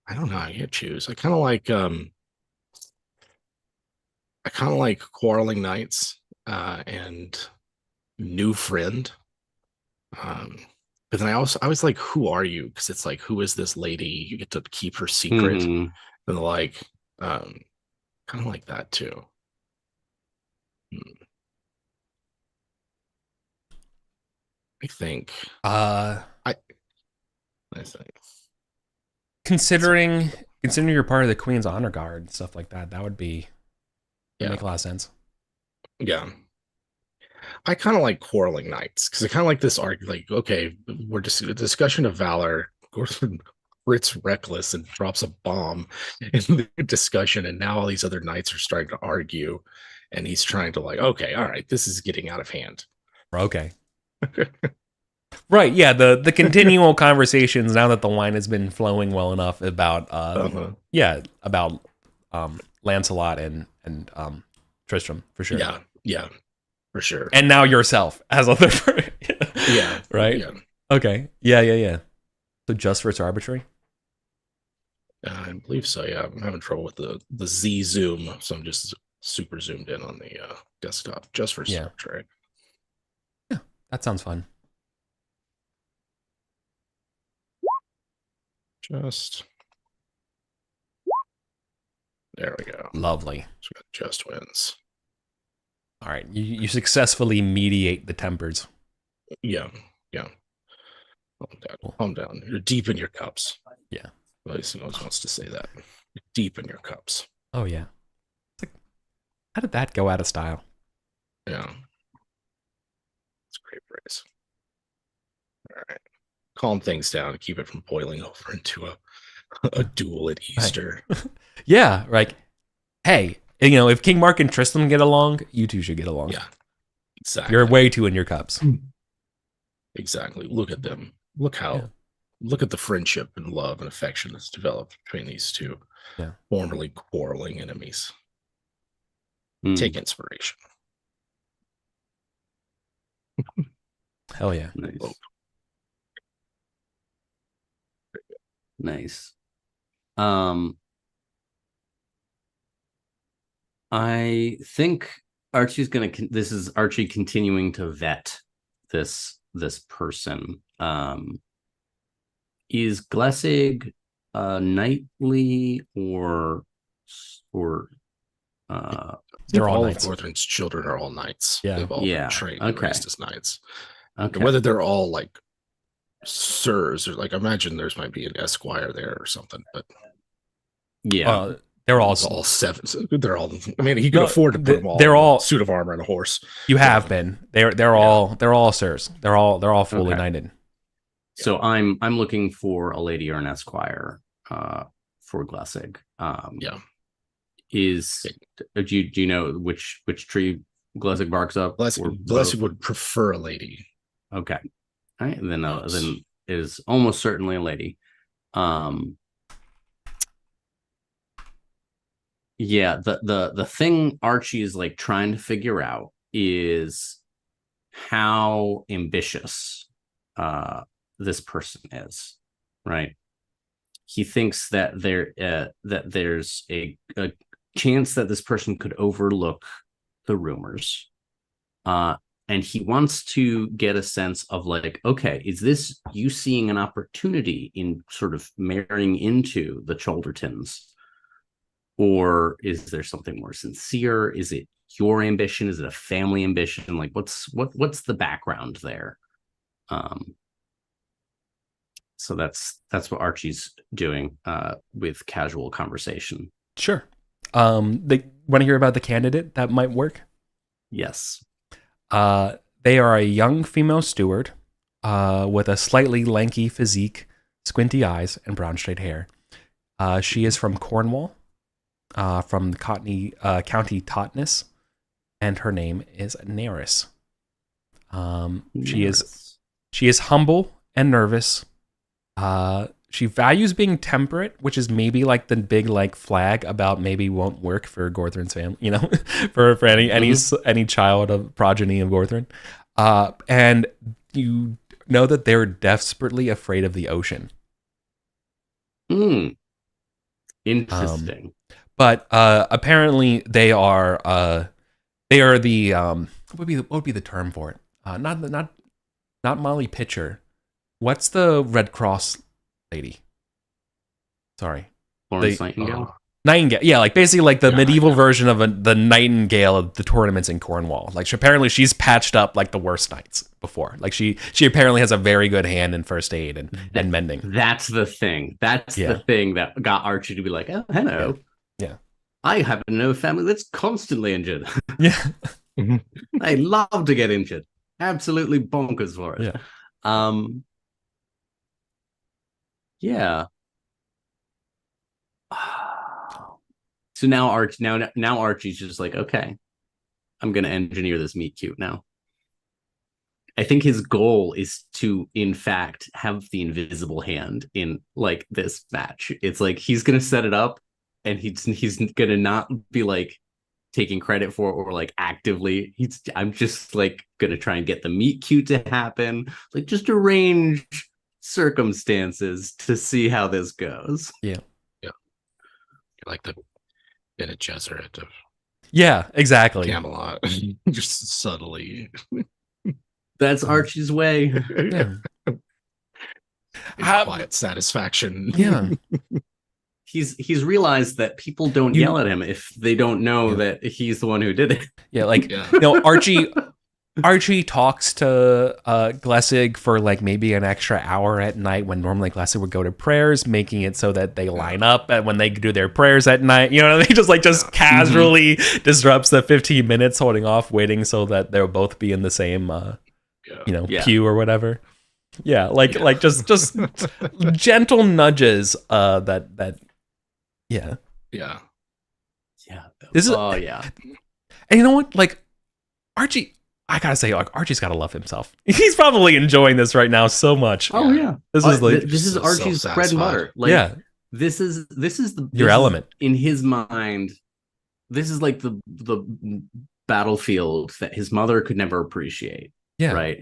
B: I don't know. I can't choose. I kind of like. I kind of like quarreling knights and new friend. But then I was like, who are you? Because it's like, who is this lady? You get to keep her secret,
C: Mhm.
B: and like, kind of like that too. I think
A: Uh,
B: I I think
A: considering you're part of the Queen's Honor Guard and stuff like that, that would
B: yeah,
A: make a lot of sense.
B: yeah. I kind of like quarreling knights because I kind of like this arc. Like, okay, we're just a discussion of valor. Gordon Ritz reckless and drops a bomb in the discussion, and now all these other knights are starting to argue, and he's trying to like, okay, all right, this is getting out of hand.
A: Okay. Right, yeah, the continual conversations now that the wine has been flowing well enough about about Lancelot and Tristram for sure.
B: Yeah, yeah, for sure.
A: And now yourself as other
B: Yeah,
A: right?
B: yeah.
A: Okay. Yeah. So just for its arbitrary?
B: I believe so. Yeah, I'm having trouble with the Z zoom, so I'm just super zoomed in on the desktop just for Star Trek.
A: Yeah, that sounds fun.
B: Just there we go.
A: Lovely.
B: So we got just wins.
A: All right, you successfully mediate the tempers.
B: Yeah. Calm down. Calm down. You're deep in your cups.
A: Yeah.
B: At least always wants to say that. You're deep in your cups.
A: Oh yeah. It's like, how did that go out of style?
B: Yeah. It's a great phrase. All right. Calm things down and keep it from boiling over into a duel at Easter.
A: Yeah, like, hey, if King Mark and Tristan get along, you two should get along.
B: Yeah. Exactly.
A: You're way too in your cups.
B: Exactly. Look at them. Look at the friendship and love and affection that's developed between these two formerly quarreling enemies. Take inspiration.
A: Hell yeah.
C: Nice. I think Archie's gonna. This is Archie continuing to vet this person. Is Glessig knightly or
B: they're all knights. Northern's children are all knights.
A: Yeah.
B: They've all been trained and raised as knights. Okay. Whether they're all like sirs or like, imagine there's might be an esquire there or something, but
A: yeah. They're all
B: seven. They're all. I mean, he could afford to put them all.
A: They're all
B: suit of armor and a horse.
A: You have been. They're all sirs. They're all fully knighted.
C: So I'm looking for a lady or an esquire for Glessig. Do you know which tree Glessig barks up?
B: Glessig would prefer a lady.
C: Okay, all right. Then it is almost certainly a lady. Yeah, the thing Archie is like trying to figure out is how ambitious this person is, right? He thinks that there's a chance that this person could overlook the rumors, and he wants to get a sense of like, okay, is this you seeing an opportunity in sort of marrying into the Choldertons? Or is there something more sincere? Is it your ambition? Is it a family ambition? Like what's the background there? So that's what Archie's doing with casual conversation.
A: Sure. They want to hear about the candidate that might work?
C: Yes.
A: They are a young female steward with a slightly lanky physique, squinty eyes, and brown straight hair. She is from Cornwall. From the County Totnes, and her name is Neris. She is humble and nervous. She values being temperate, which is maybe like the big like flag about maybe won't work for Gorthrin's family, for any child of progeny of Gorthrin. And you know that they're desperately afraid of the ocean.
C: Interesting.
A: But apparently they are the what would be the term for it? Not Molly Pitcher. What's the Red Cross lady? Sorry.
C: Florence Nightingale.
A: Nightingale, yeah, like basically like the medieval
B: yeah.
A: version of the Nightingale of the tournaments in Cornwall. Like apparently she's patched up like the worst knights before. Like she apparently has a very good hand in first aid and mending.
C: That's the thing. That's the thing that got Archie to be like, oh, hello.
A: Yeah.
C: I happen to know a family that's constantly injured.
A: Yeah.
C: I love to get injured. Absolutely bonkers for it.
A: Yeah.
C: Yeah. So now Archie's just like, okay, I'm gonna engineer this meet cute now. I think his goal is to, in fact, have the invisible hand in like this match. It's like he's gonna set it up, and he's gonna not be like taking credit for it or like actively. I'm just like gonna try and get the meet cute to happen, like just arrange circumstances to see how this goes.
A: Yeah.
B: Like the Bene Gesserit of
A: exactly.
B: Camelot, just subtly.
C: That's Archie's way.
A: Yeah.
B: Quiet satisfaction.
A: Yeah.
C: He's realized that people don't yell at him if they don't know that he's the one who did it.
A: Yeah, like Archie talks to Glessig for like maybe an extra hour at night when normally Glessig would go to prayers, making it so that they line up and when they do their prayers at night, you know, they just casually disrupts the 15 minutes holding off, waiting so that they'll both be in the same pew or whatever. Yeah, like just gentle nudges that yeah. This is
C: yeah.
A: And you know what? Like Archie, I gotta say, like Archie's gotta love himself. He's probably enjoying this right now so much.
C: Oh yeah,
A: this
C: is Archie's bread and butter. Like, this is
A: your element
C: in his mind. This is like the battlefield that his mother could never appreciate.
A: Yeah,
C: right.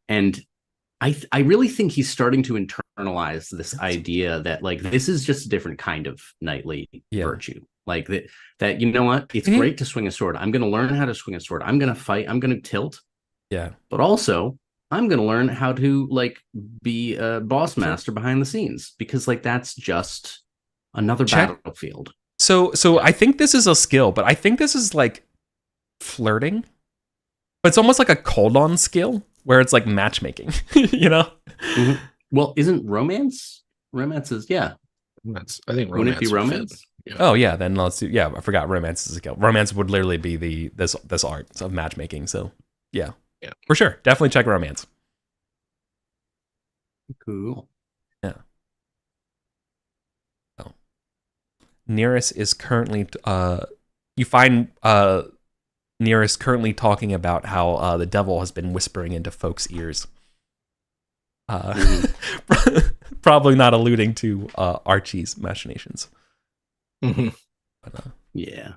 C: And I really think he's starting to internalize this idea that like this is just a different kind of knightly virtue. Like that, you know what? It's great to swing a sword. I'm going to learn how to swing a sword. I'm going to fight. I'm going to tilt.
A: Yeah.
C: But also, I'm going to learn how to like be a boss master behind the scenes because like that's just another battlefield.
A: So I think this is a skill, but I think this is like flirting. But it's almost like a cold on skill where it's like matchmaking, you know?
C: Mm-hmm. Well, isn't romance? Romance is, I
B: think romance.
C: Wouldn't it be romance?
A: Yeah. Oh yeah, then let's do. Yeah, I forgot romance is a skill. Romance would literally be this art of matchmaking. So yeah, for sure, definitely check romance.
C: Cool.
A: Yeah. Oh. Nearest is currently. You find Nearest currently talking about how the devil has been whispering into folks' ears. Probably not alluding to Archie's machinations.
B: Mm-hmm.
A: But,
C: yeah.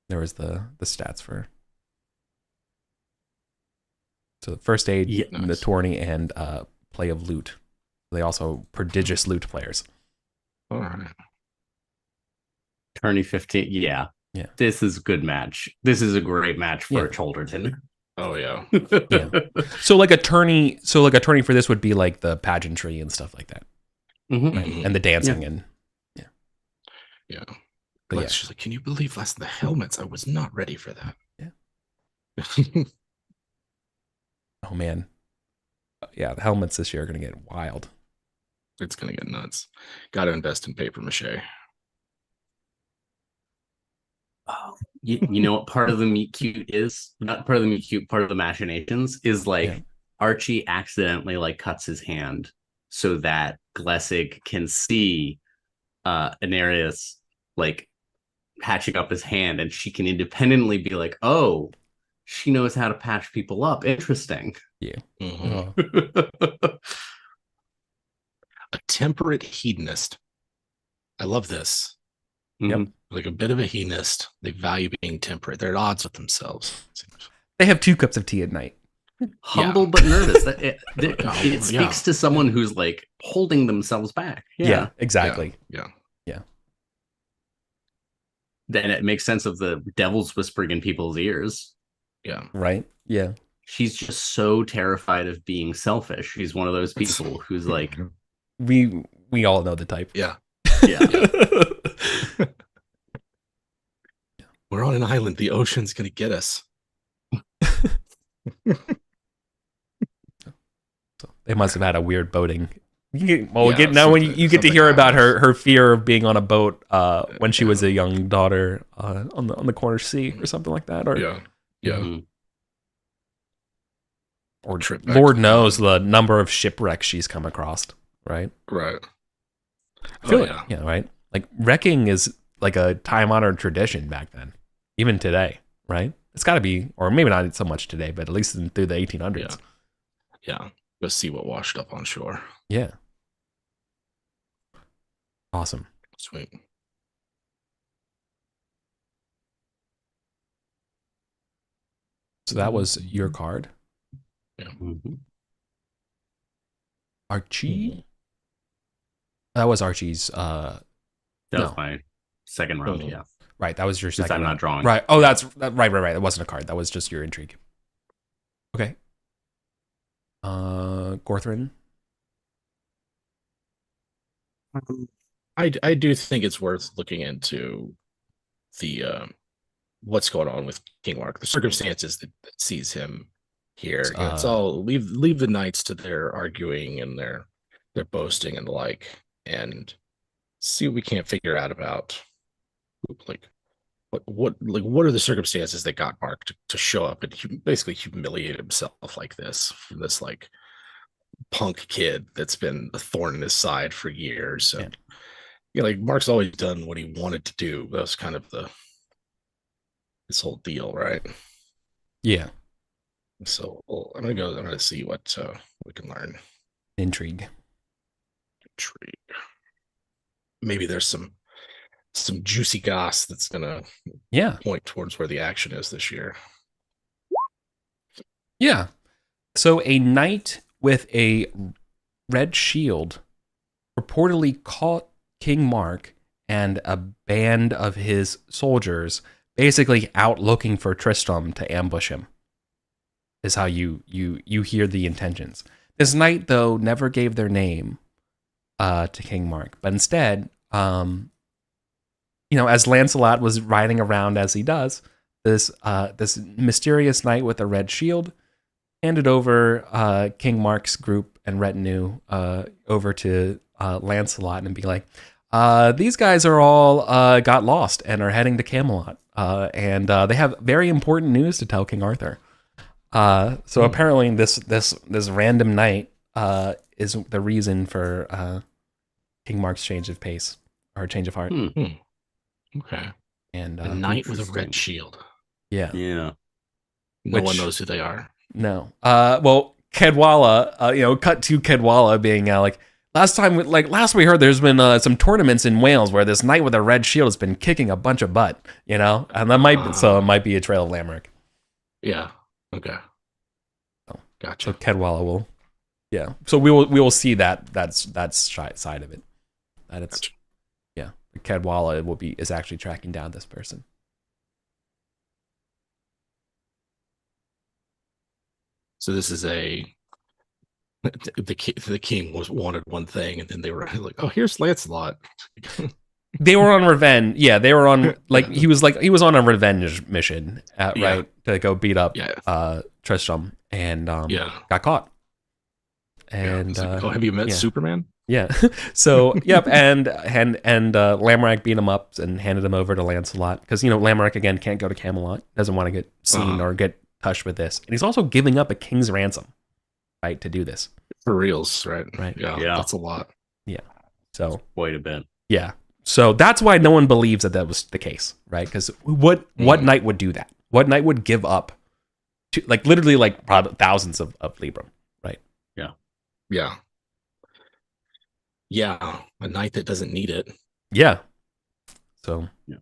A: There was the stats for the first aid, the tourney, and play of lute. They also prodigious lute players.
B: All right.
C: Tourney 15, yeah. This is a good match. This is a great match for Cholderton.
B: Oh yeah.
A: So like a tourney for this would be like the pageantry and stuff like that, right? And the dancing and
B: But she's like, can you believe last the helmets? I was not ready for that.
A: Yeah. Oh man. Yeah, the helmets this year are gonna get wild.
B: It's gonna get nuts. Got to invest in paper mache.
C: Oh, you know what part of the meet cute is? Not part of the meet cute, part of the machinations is like Archie accidentally like cuts his hand so that Glessig can see Anarius like patching up his hand, and she can independently be like, oh, she knows how to patch people up. Interesting.
A: Yeah.
B: Mm-hmm. A temperate hedonist. I love this.
A: Yep.
B: Like a bit of a hedonist. They value being temperate. They're at odds with themselves.
A: They have 2 cups of tea at night.
C: Humble but nervous. It speaks to someone who's like holding themselves back.
A: Yeah, exactly.
B: Yeah.
C: then it makes sense of the devil's whispering in people's ears.
B: Yeah.
A: Right? Yeah.
C: She's just so terrified of being selfish. She's one of those people who's like,
A: We all know the type.
B: Yeah.
C: yeah,
B: We're on an island. The ocean's gonna get us.
A: So they must have had a weird boating.
B: Yeah,
A: When you get to hear about
B: happens.
A: her fear of being on a boat when she was a young daughter on the Cornish Sea or something like that, or
B: Yeah. Yeah.
C: Mhm.
A: or
B: Trip back
A: Lord
B: to the
A: knows the number of shipwrecks she's come across. Right?
B: Right.
A: I feel
B: Oh,
A: like, yeah, right. Like wrecking is like a time-honored tradition back then, even today, right? It's got to be, or maybe not so much today, but at least through the 1800s.
B: Yeah. Let's see what washed up on shore.
A: Yeah. Awesome.
B: Sweet.
A: So that was your card,
C: Mhm.
A: Archie. That was Archie's.
C: That was
A: No.
C: my second round.
B: Mhm.
C: Yeah,
A: Right. That was your
C: since
A: second.
C: I'm not
A: round.
C: drawing.
A: Right. Oh, that's right. That wasn't a card. That was just your intrigue. Okay. Gorthrin.
B: I do think it's worth looking into the what's going on with King Mark, the circumstances that sees him here. You know, it's all leave the knights to their arguing and their boasting and the like, and see what we can't figure out about like what are the circumstances that got Mark to show up and basically humiliate himself like this from this like punk kid that's been a thorn in his side for years. And like Mark's always done what he wanted to do. That's kind of this whole deal, right?
A: Yeah.
B: So I'm gonna see what we can learn.
A: Intrigue.
B: Intrigue. Maybe there's some juicy goss that's gonna point towards where the action is this year.
A: Yeah. So a knight with a red shield reportedly caught King Mark and a band of his soldiers basically out looking for Tristram to ambush him. Is how you hear the intentions. This knight, though, never gave their name to King Mark, but instead, as Lancelot was riding around as he does, this mysterious knight with a red shield handed over King Mark's group and retinue over to Lancelot and be like, these guys are all got lost and are heading to Camelot, and they have very important news to tell King Arthur. So apparently this random knight is the reason for King Mark's change of pace or change of heart.
B: Okay.
A: And
B: a knight with a red shield.
A: Yeah.
C: Yeah.
B: No one knows who they are.
A: No. Well, Cadwalla, cut to Cadwalla being like, last we heard, there's been some tournaments in Wales where this knight with a red shield has been kicking a bunch of butt, and that might be a trail of Lamerick.
B: Yeah. Okay.
A: Oh,
B: gotcha.
A: So Cadwalla will, yeah. So we will see that's side of it. That it's,
B: gotcha.
A: Yeah. Cadwalla is actually tracking down this person.
B: So this is the king wanted one thing, and then they were like, "Oh, here's Lancelot."
A: They were on revenge. Yeah, they were on he was on a revenge mission, right, to go beat up Tristram, and got caught. And
B: have you met Superman?
A: Yeah. So yep, and Lamorak beat him up and handed him over to Lancelot because Lamorak again can't go to Camelot, doesn't want to get seen or get touched with this, and he's also giving up a king's ransom, right, to do this.
B: For reals, right?
A: Right.
B: Yeah, that's a lot.
A: Yeah. So
C: quite a bit.
A: Yeah. So that's why no one believes that was the case, right? Because what knight would do that? What knight would give up to literally probably thousands of Libram, right?
C: Yeah.
B: Yeah. Yeah. A knight that doesn't need it.
A: Yeah. So.
C: Yeah.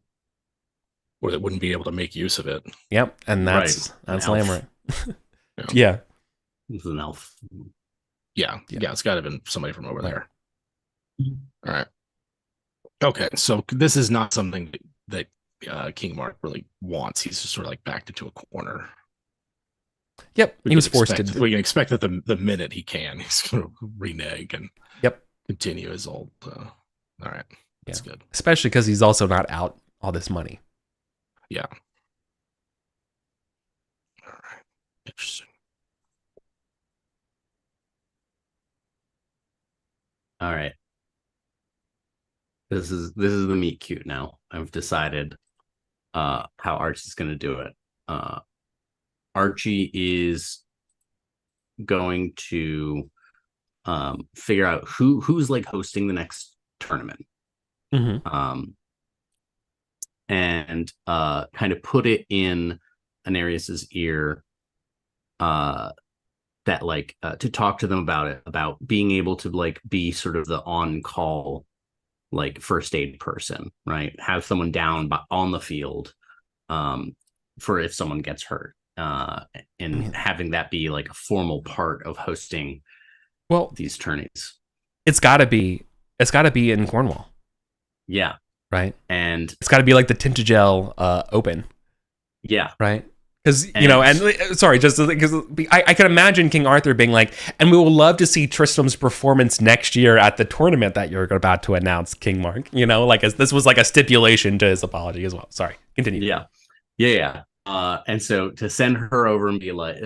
B: Or that wouldn't be able to make use of it.
A: Yep. And that's Lamorak. Yeah.
C: This is an elf.
B: Yeah. It's got to have been somebody from over there. All right. Okay, so this is not something that King Mark really wants. He's just sort of like backed into a corner.
A: Yep, he was forced to.
B: We can expect that the minute he can, he's going to renege and
A: Yep,
B: continue his old. All right, that's good.
A: Especially because he's also not out all this money.
B: Yeah. All right. Interesting.
C: All right. This is the meet cute now. I've decided how Archie's going to do it. Archie is going to figure out who's like hosting the next tournament.
A: Mm-hmm.
C: And kind of put it in Anarius's ear that like to talk to them about it, about being able to like be sort of the on-call like first aid person, right? Have someone down on the field for if someone gets hurt, and having that be like a formal part of hosting these tourneys. It's got to be
A: in Cornwall.
C: Yeah.
A: Right.
C: And
A: it's got to be like the Tintagel Open.
C: Yeah.
A: Right. Because, you know, and sorry, just because I can imagine King Arthur being like, and we will love to see Tristram's performance next year at the tournament that you're about to announce, King Mark. You know, like this was like a stipulation to his apology as well. Sorry, continue.
C: Yeah. And so to send her over and be like,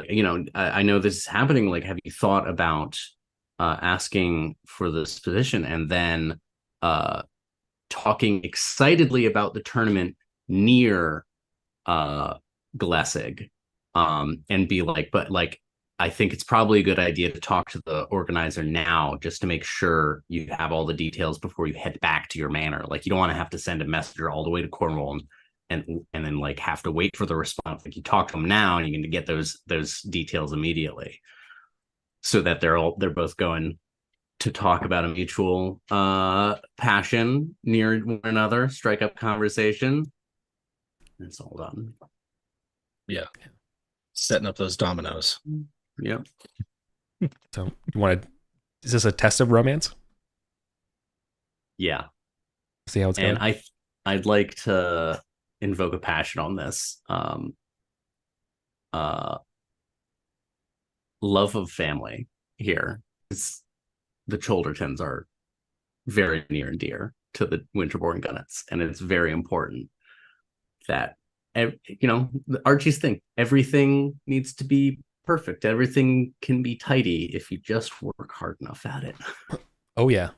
C: you know, I know this is happening. Like, have you thought about asking for this position? And then talking excitedly about the tournament near Glessig, and be like, but like, I think it's probably a good idea to talk to the organizer now just to make sure you have all the details before you head back to your manor. Like, you don't want to have to send a messenger all the way to Cornwall and then like have to wait for the response. Like, you talk to them now and you can get those details immediately, so that they're both going to talk about a mutual passion near one another, strike up conversation. It's all done.
B: Yeah. Setting up those dominoes.
C: Yeah.
A: So you want to, is this a test of romance?
C: Yeah.
A: See how it's going.
C: And I'd like to invoke a passion on this. Love of family here. The Choldertons are very near and dear to the Winterborn Gunnets, and it's very important that, you know, Archie's thing, everything needs to be perfect. Everything can be tidy if you just work hard enough at it.
A: Oh yeah.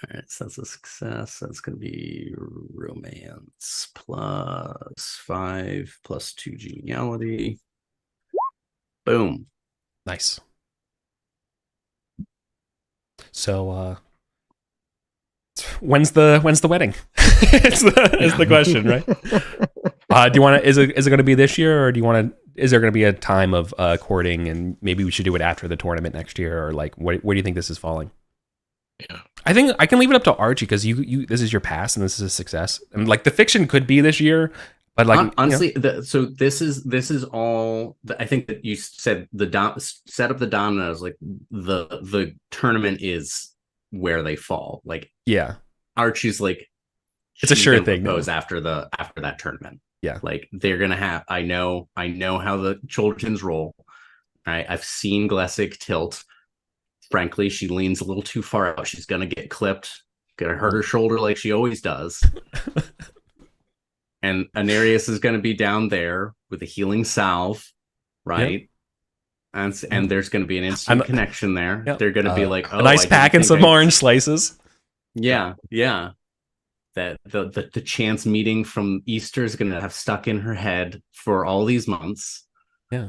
C: All right, so that's a success. That's going to be romance +5 +2 geniality. Boom.
A: Nice. So when's the wedding? is the question, right? Do you want to? Is it going to be this year, or do you want to? Is there going to be a time of courting, and maybe we should do it after the tournament next year, or like where do you think this is falling?
B: Yeah, I
A: think I can leave it up to Archie, because you this is your past and this is a success, and like the fiction could be this year, but like
C: honestly, you know. So this is all. I think that you said set up the dominoes. Like the tournament is where they fall. Like, yeah, Archie's like,
A: it's a sure thing.
C: Goes after that tournament.
A: Yeah,
C: like they're gonna have. I know how the Choldertons roll. Right, I've seen Glessig tilt. Frankly, she leans a little too far out. She's gonna get clipped. Gonna hurt her shoulder like she always does. And Anarius is going to be down there with a healing salve, right? Yep. And there's going to be an instant connection there. Yep. They're going to be like,
A: a nice pack and some orange slices.
C: Yeah. That the chance meeting from Easter is going to have stuck in her head for all these months.
A: Yeah.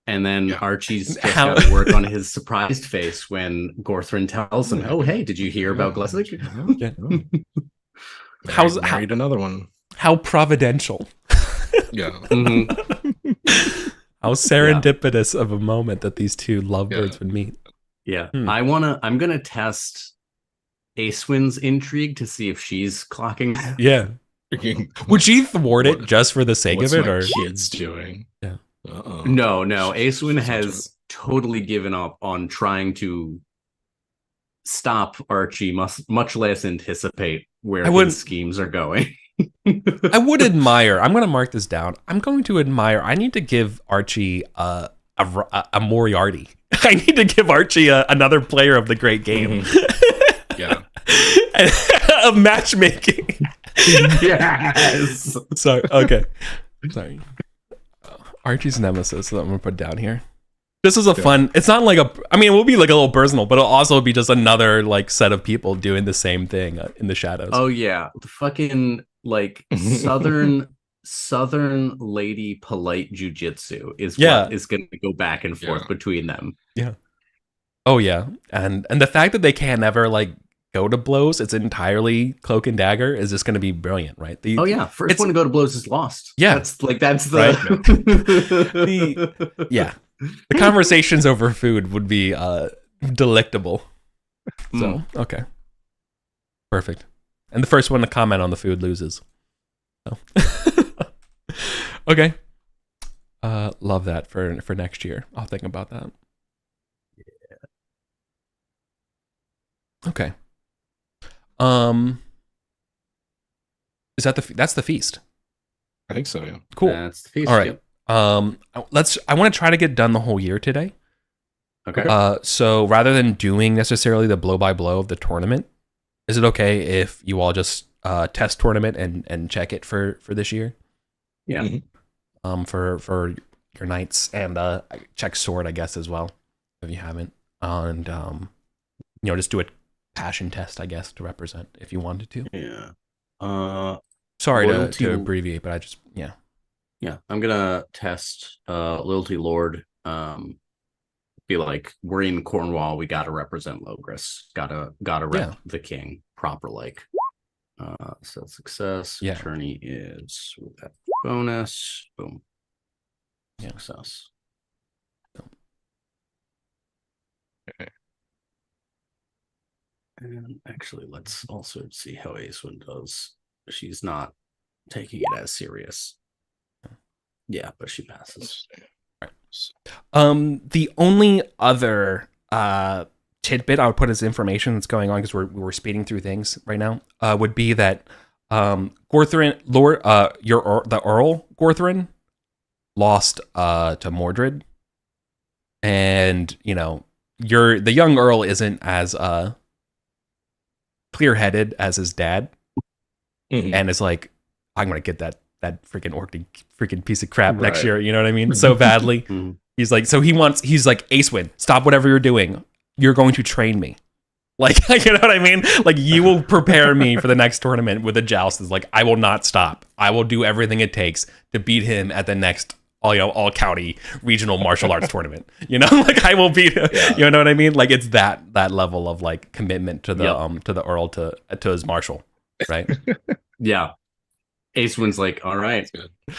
C: And then Archie's just got to work on his surprised face when Gorthrin tells him, "Oh, hey, did you hear about Glessig?"
B: How's married another one?
A: How providential.
B: Yeah.
C: Mm-hmm.
A: How serendipitous of a moment that these two lovebirds would meet.
C: Yeah. I'm gonna test Acewyn's intrigue to see if she's clocking.
A: Yeah. Would she thwart it just for the sake of it, or
B: kids doing?
C: Yeah. No. Acewyn has totally given up on trying to stop Archie, much less anticipate where
A: I wouldn't-
C: his schemes are going.
A: I would admire. I'm going to mark this down. I'm going to admire. I need to give Archie a Moriarty. I need to give Archie another player of the great game.
B: Yeah.
A: Of matchmaking.
C: Yes.
A: Sorry. Okay. Sorry. Archie's nemesis that I'm gonna put down here. This is a fun. It's not like I mean, it will be like a little personal, but it'll also be just another like set of people doing the same thing in the shadows.
C: Oh yeah, the fucking like southern lady polite jujitsu is what is going to go back and forth between them.
A: Yeah. Oh yeah, and the fact that they can't ever like go to blows, it's entirely cloak and dagger, is just going to be brilliant, right?
C: First one to go to blows is lost.
A: Yeah,
C: that's the
A: right? The conversations over food would be delectable. So okay, perfect. And the first one to comment on the food loses. So. Okay, love that for next year. I'll think about that. Yeah. Okay. Is that that's the feast?
B: I think so, yeah.
A: Cool.
C: That's the feast.
A: All right. I want to try to get done the whole year today.
C: Okay.
A: So rather than doing necessarily the blow by blow of the tournament, is it okay if you all just test tournament and check it for this year?
C: Yeah.
A: For your knights and check sword, I guess, as well, if you haven't. And just do a passion test, I guess, to represent if you wanted to.
C: Yeah.
A: Sorry to abbreviate, but I just yeah.
C: I'm gonna test Loyalty Lord. Be like, we're in Cornwall, we gotta represent Logris. Gotta rep the king proper like. So success.
A: Yeah.
C: Attorney is with that bonus. Boom. Success.
B: Okay.
C: And actually, let's also see how Aeswin does. She's not taking it as serious. Yeah, but she passes.
A: The only other tidbit I would put as information that's going on, because we're speeding through things right now, would be that Gorthrin, Lord, the Earl Gorthrin lost to Mordred, and the young Earl isn't as clear-headed as his dad, and is like, I'm gonna get that freaking piece of crap next year, you know what I mean, so badly. He's like, he's like, Aeswin, stop whatever you're doing, you're going to train me, like, you know what I mean, like, you will prepare me for the next tournament with a joust. Is like, I will not stop, I will do everything it takes to beat him at the next all county regional martial arts tournament, like, I will beat him. You know what I mean, like, it's that level of like commitment to the Earl to his marshal, right?
C: Yeah. Aeswin's like, all right,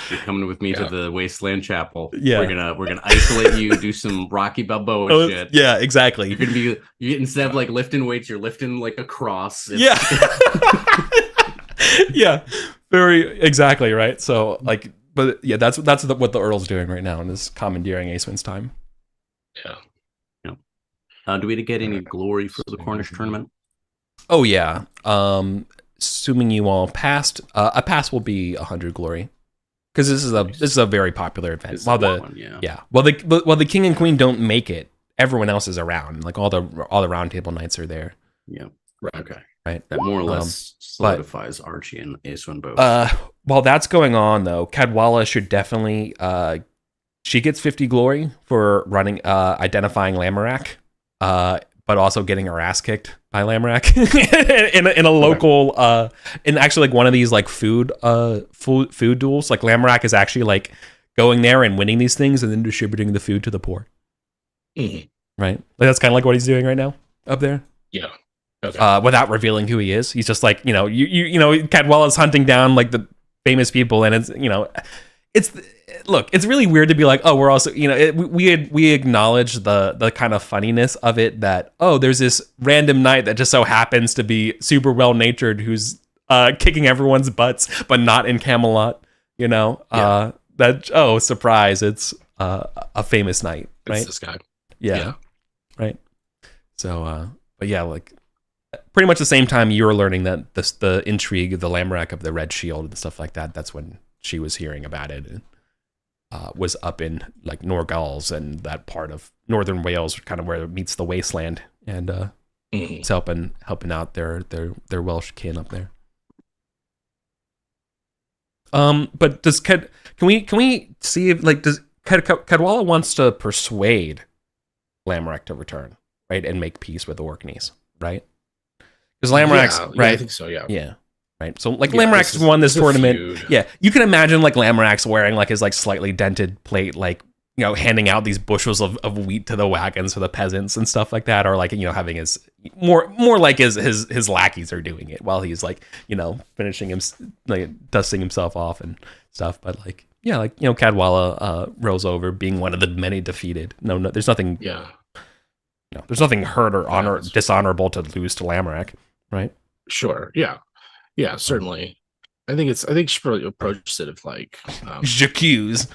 C: you're coming with me to the Wasteland Chapel.
A: Yeah,
C: we're gonna isolate you, do some Rocky Balboa shit.
A: Yeah, exactly.
C: You're gonna be instead of like lifting weights, you're lifting like a cross.
A: Yeah. Yeah, very exactly right. So like, but yeah, that's what the Earl's doing right now, and is commandeering Aeswin's time.
B: Yeah.
C: Do we get any glory for the Cornish tournament?
A: Oh yeah. Assuming you all passed, a pass will be 100 glory, because this is a very popular event. While the king and queen don't make it, everyone else is around. Like all the round table knights are there.
C: Yeah.
B: Right.
C: Okay.
A: Right.
C: That more or less solidifies Archie and Aeswin both.
A: While that's going on, though, Cadwalla should definitely. She gets 50 glory for running, identifying Lamorak, but also getting her ass kicked by Lamorak in a local, in actually like one of these like food duels. Like Lamorak is actually like going there and winning these things and then distributing the food to the poor. Right. Like that's kind of like what he's doing right now up there.
B: Yeah. Okay.
A: Without revealing who he is, he's just like, Cadwalla's hunting down like the famous people, and it's really weird to be like, oh, we're also, we acknowledge the kind of funniness of it, that, oh, there's this random knight that just so happens to be super well natured who's kicking everyone's butts, but not in Camelot, surprise, it's a famous knight, right?
B: It's this guy.
A: Yeah. Right. So but yeah, like pretty much the same time you were learning that the intrigue of the Lamorak of the Red Shield and stuff like that. That's when she was hearing about it. And, was up in like Norgals and that part of northern Wales, kind of where it meets the wasteland, and it's helping out their Welsh kin up there. But can we see if like does Cadwalla wants to persuade Lamorak to return, right, and make peace with the Orkneys, right? Because Lamorak's right.
B: I think so. Yeah.
A: Yeah. Right. So like Lamorak's won this tournament.
B: Feud.
A: Yeah. You can imagine like Lamorak's wearing like his like slightly dented plate, like, you know, handing out these bushels of wheat to the wagons for the peasants and stuff like that, or like, you know, having his more like his lackeys are doing it while he's like, you know, finishing him, like dusting himself off and stuff. But like, yeah, like, you know, Cadwalla rolls over, being one of the many defeated. No, there's nothing.
B: Yeah.
A: No, there's nothing hurt or dishonorable to lose to Lamorak, right?
B: Sure. Yeah. Yeah, certainly. I think she probably approached it of like
A: J'accuse.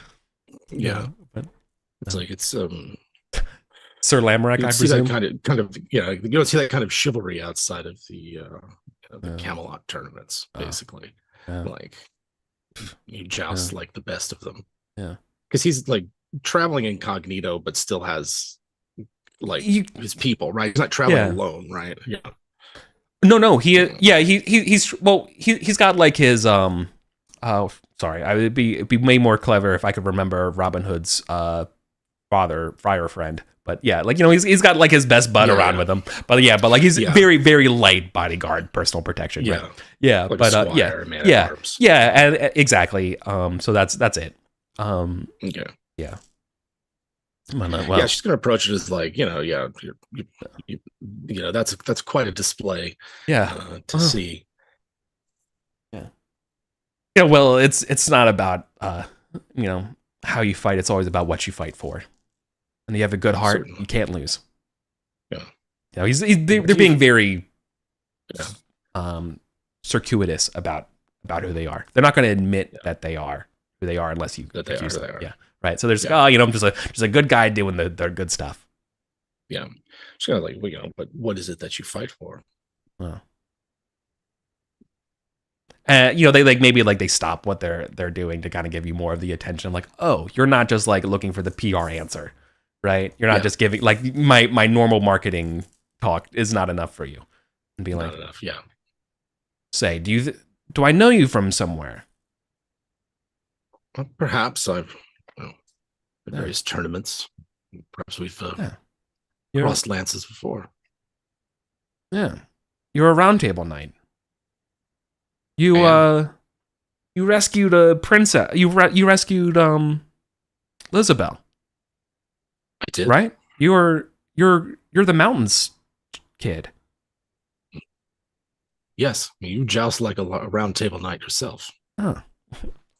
B: Yeah.
A: But
B: it's like it's
A: Sir Lamorak, I presume.
B: That kind of yeah, you don't see that kind of chivalry outside of the Camelot tournaments, basically.
A: Yeah.
B: Like you joust like the best of them.
A: Yeah.
B: Because he's like traveling incognito, but still has like his people, right? He's not traveling alone, right? Yeah.
A: No, he's got like his sorry, it'd be way more clever if I could remember Robin Hood's friar friend. But yeah, like, you know, he's got like his best bud around with him. But like he's very, very light bodyguard, personal protection.
B: Yeah.
A: Right? Yeah.
B: Like
A: but and exactly. So that's it.
B: Okay.
A: Yeah.
B: Yeah, she's gonna approach it as like, you know, that's quite a display.
A: Yeah,
B: to see.
A: Yeah. Yeah. Well, it's not about you know, how you fight. It's always about what you fight for. And you have a good heart, certainly. You can't lose.
B: Yeah.
A: You know, they're being very circuitous about who they are. They're not going to admit that they are who they are unless you accuse them. Yeah. Right. So there's you know, I'm just a good guy doing the good stuff.
B: Yeah. It's kind of like, you know, but what is it that you fight for?
A: Oh. You know, they like maybe like they stop what they're doing to kind of give you more of the attention. Like, oh, you're not just like looking for the PR answer, right? You're not just giving like my normal marketing talk is not enough for you. And be like,
B: not enough. Yeah.
A: Say, do I know you from somewhere?
B: Well, perhaps I've various tournaments. Perhaps we've crossed lances before.
A: Yeah, you're a round table knight. You rescued a princess. You rescued Lizabelle.
B: I did.
A: Right? You're the mountains kid.
B: Yes, you joust like a round table knight yourself.
A: Oh.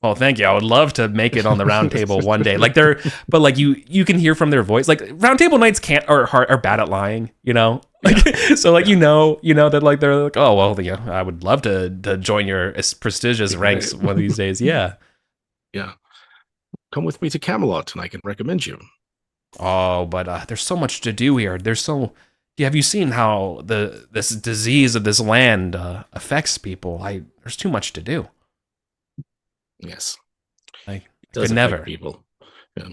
A: Well, thank you. I would love to make it on the round table one day. Like but like you can hear from their voice. Like round table knights are bad at lying, you know. Like so, like you know that like they're like, oh well, yeah, I would love to join your prestigious ranks one of these days. Yeah,
B: yeah. Come with me to Camelot, and I can recommend you.
A: Oh, but there's so much to do here. Have you seen how this disease of this land affects people? There's too much to do.
B: Yes,
A: I could never.
B: People. Yeah.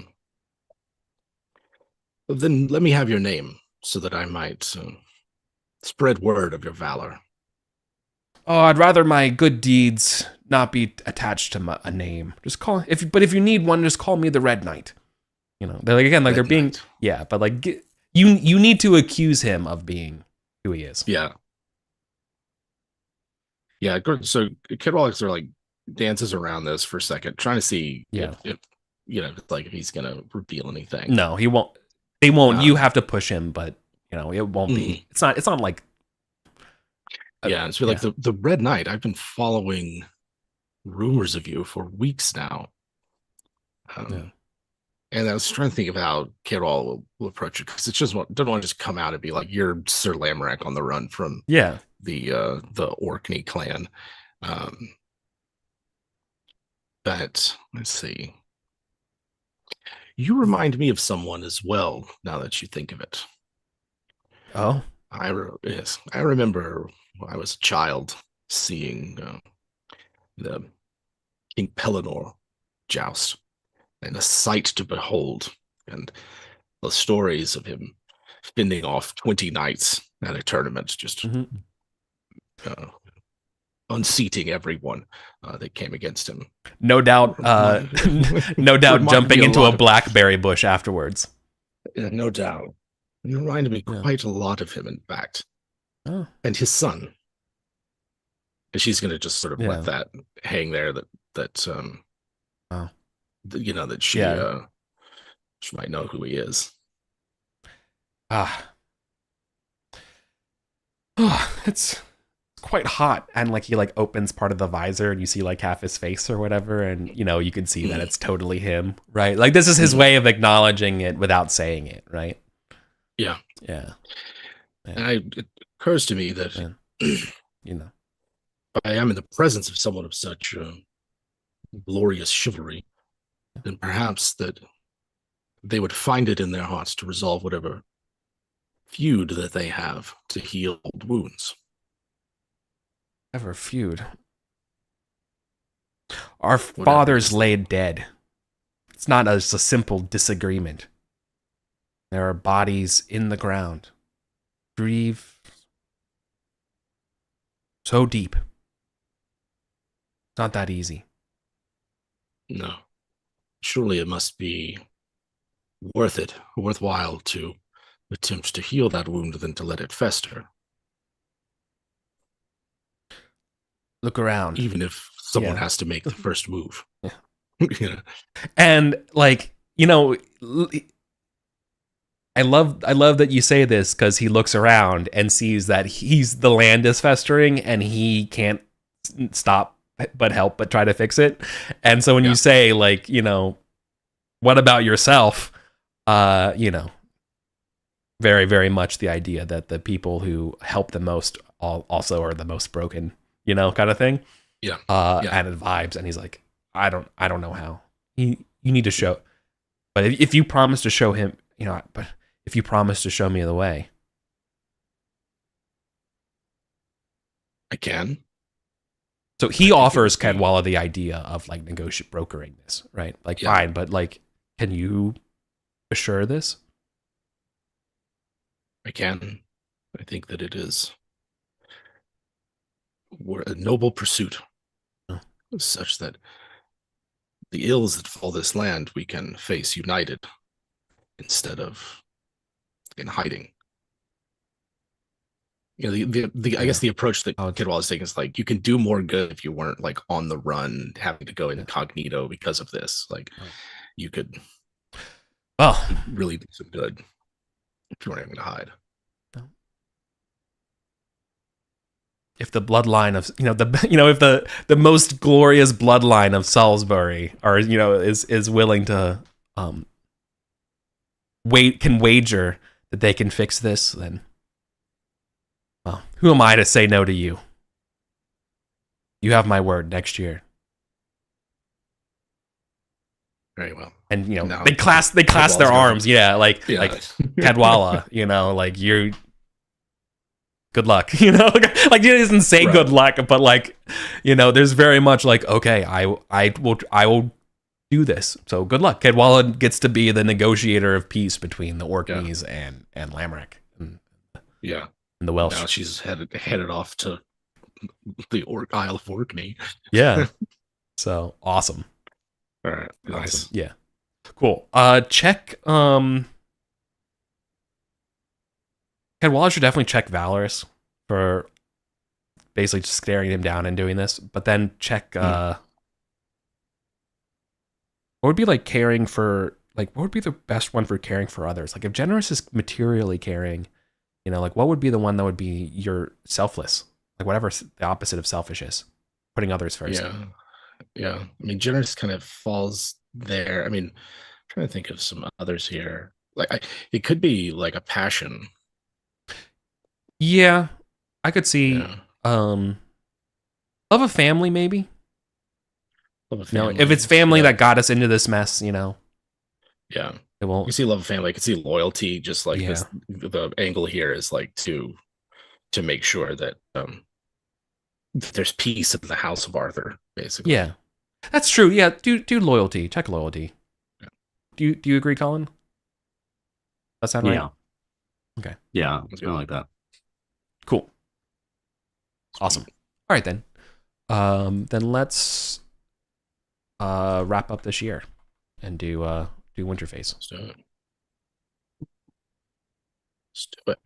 B: Well, then let me have your name so that I might spread word of your valor.
A: Oh, I'd rather my good deeds not be attached to a name. Just if you need one, just call me the Red Knight. You know, they're like again, like Red they're being Knight. Yeah, but like you need to accuse him of being who he is.
B: Yeah. Yeah. So Kidwallachs are like dances around this for a second, trying to see if you know, like if he's gonna reveal anything.
A: No, he won't. They won't. You have to push him, but you know it won't be. It's not like.
B: It's like the Red Knight. I've been following rumors of you for weeks now. And I was trying to think of how Cadwalla will approach it, because it just doesn't want to just come out and be like, you're Sir Lamorak on the run from the Orkney clan. But let's see. You remind me of someone as well, now that you think of it.
A: Oh,
B: Yes, I remember when I was a child seeing the King Pellinor joust, and a sight to behold, and the stories of him fending off 20 knights at a tournament, just uh, unseating everyone that came against him.
A: No doubt, no doubt, jumping into a
B: of,
A: blackberry bush afterwards.
B: no doubt. It reminded me
A: Yeah.
B: quite a lot of him, in fact,
A: Oh,
B: and his son. And she's going to just sort of
A: yeah.
B: let that hang there.
A: Wow.
B: That she might know who he is.
A: Ah, it's quite hot, and like he like opens part of the visor, and you see like half his face or whatever, and you know you can see that it's totally him, right? Like this is his way of acknowledging it without saying it, right?
B: Yeah.
A: Yeah.
B: And it occurs to me that
A: You know,
B: I am in the presence of someone of such glorious chivalry, then perhaps that they would find it in their hearts to resolve whatever feud that they have to heal wounds.
A: ever feud. Our fathers lay dead. It's not just a simple disagreement. There are bodies in the ground. Grieve so deep. It's not that easy.
B: No. Surely it must be worthwhile to attempt to heal that wound than to let it fester.
A: Look around.
B: Even if someone has to make the first move.
A: Yeah. And like, you know, I love that you say this, because he looks around and sees that the land is festering and he can't stop but try to fix it. And so when you say, like, you know, what about yourself? You know, very, very much the idea that the people who help the most also are the most broken, you know, kind of thing.
B: Yeah.
A: Added vibes. And he's like, I don't know how. You need to show. But if you promise to show him, you know, but if you promise to show me the way,
B: I can.
A: So he offers Cadwalla the idea of like brokering this, right? Like, fine, but like, can you assure this?
B: I can. I think that it is a noble pursuit, such that the ills that fall this land we can face united instead of in hiding. You know, I guess the approach that Kidwall is taking is like, you can do more good if you weren't like on the run, having to go incognito because of this. Like, you could really do some good if you weren't having to hide.
A: If the bloodline of if the most glorious bloodline of Salisbury is willing to wager that they can fix this, then who am I to say no to you? You have my word next year.
B: Very well.
A: And they clasp their arms, like Cadwalla, like you're good luck, like he doesn't say good luck, but like, there's very much like, okay, I will do this. So good luck. Cadwalla gets to be the negotiator of peace between the Orkneys and Lamric. And the Welsh.
B: Now she's headed off to the Isle of Orkney.
A: Yeah. So awesome.
B: All right. Nice.
A: Awesome. Yeah. Cool. Check. Cadwalla should definitely check Vulgaris for basically just staring him down and doing this. But then check. What would be like caring for? Like, what would be the best one for caring for others? Like, if generous is materially caring, like what would be the one that would be your selfless? Like, whatever the opposite of selfish is, putting others first.
B: Yeah. I mean, generous kind of falls there. I mean, I'm trying to think of some others here. Like, it could be like a passion.
A: Yeah, I could see. Love of family, maybe.
B: Love of family.
A: If it's family that got us into this mess,
B: Yeah.
A: It won't.
B: You see love of family, I can see loyalty, just like
A: Yeah.
B: this. The angle here is like to make sure that there's peace in the house of Arthur, basically.
A: Yeah, that's true. Yeah, do loyalty. Check loyalty.
B: Yeah.
A: Do you agree, Colin? That sound right?
C: Yeah.
A: Okay.
C: Yeah,
B: That's
C: I
B: good.
C: like that.
A: Cool. Awesome. All right then. Then let's wrap up this year and do Winter Phase.
B: Let's do it. Let's do it.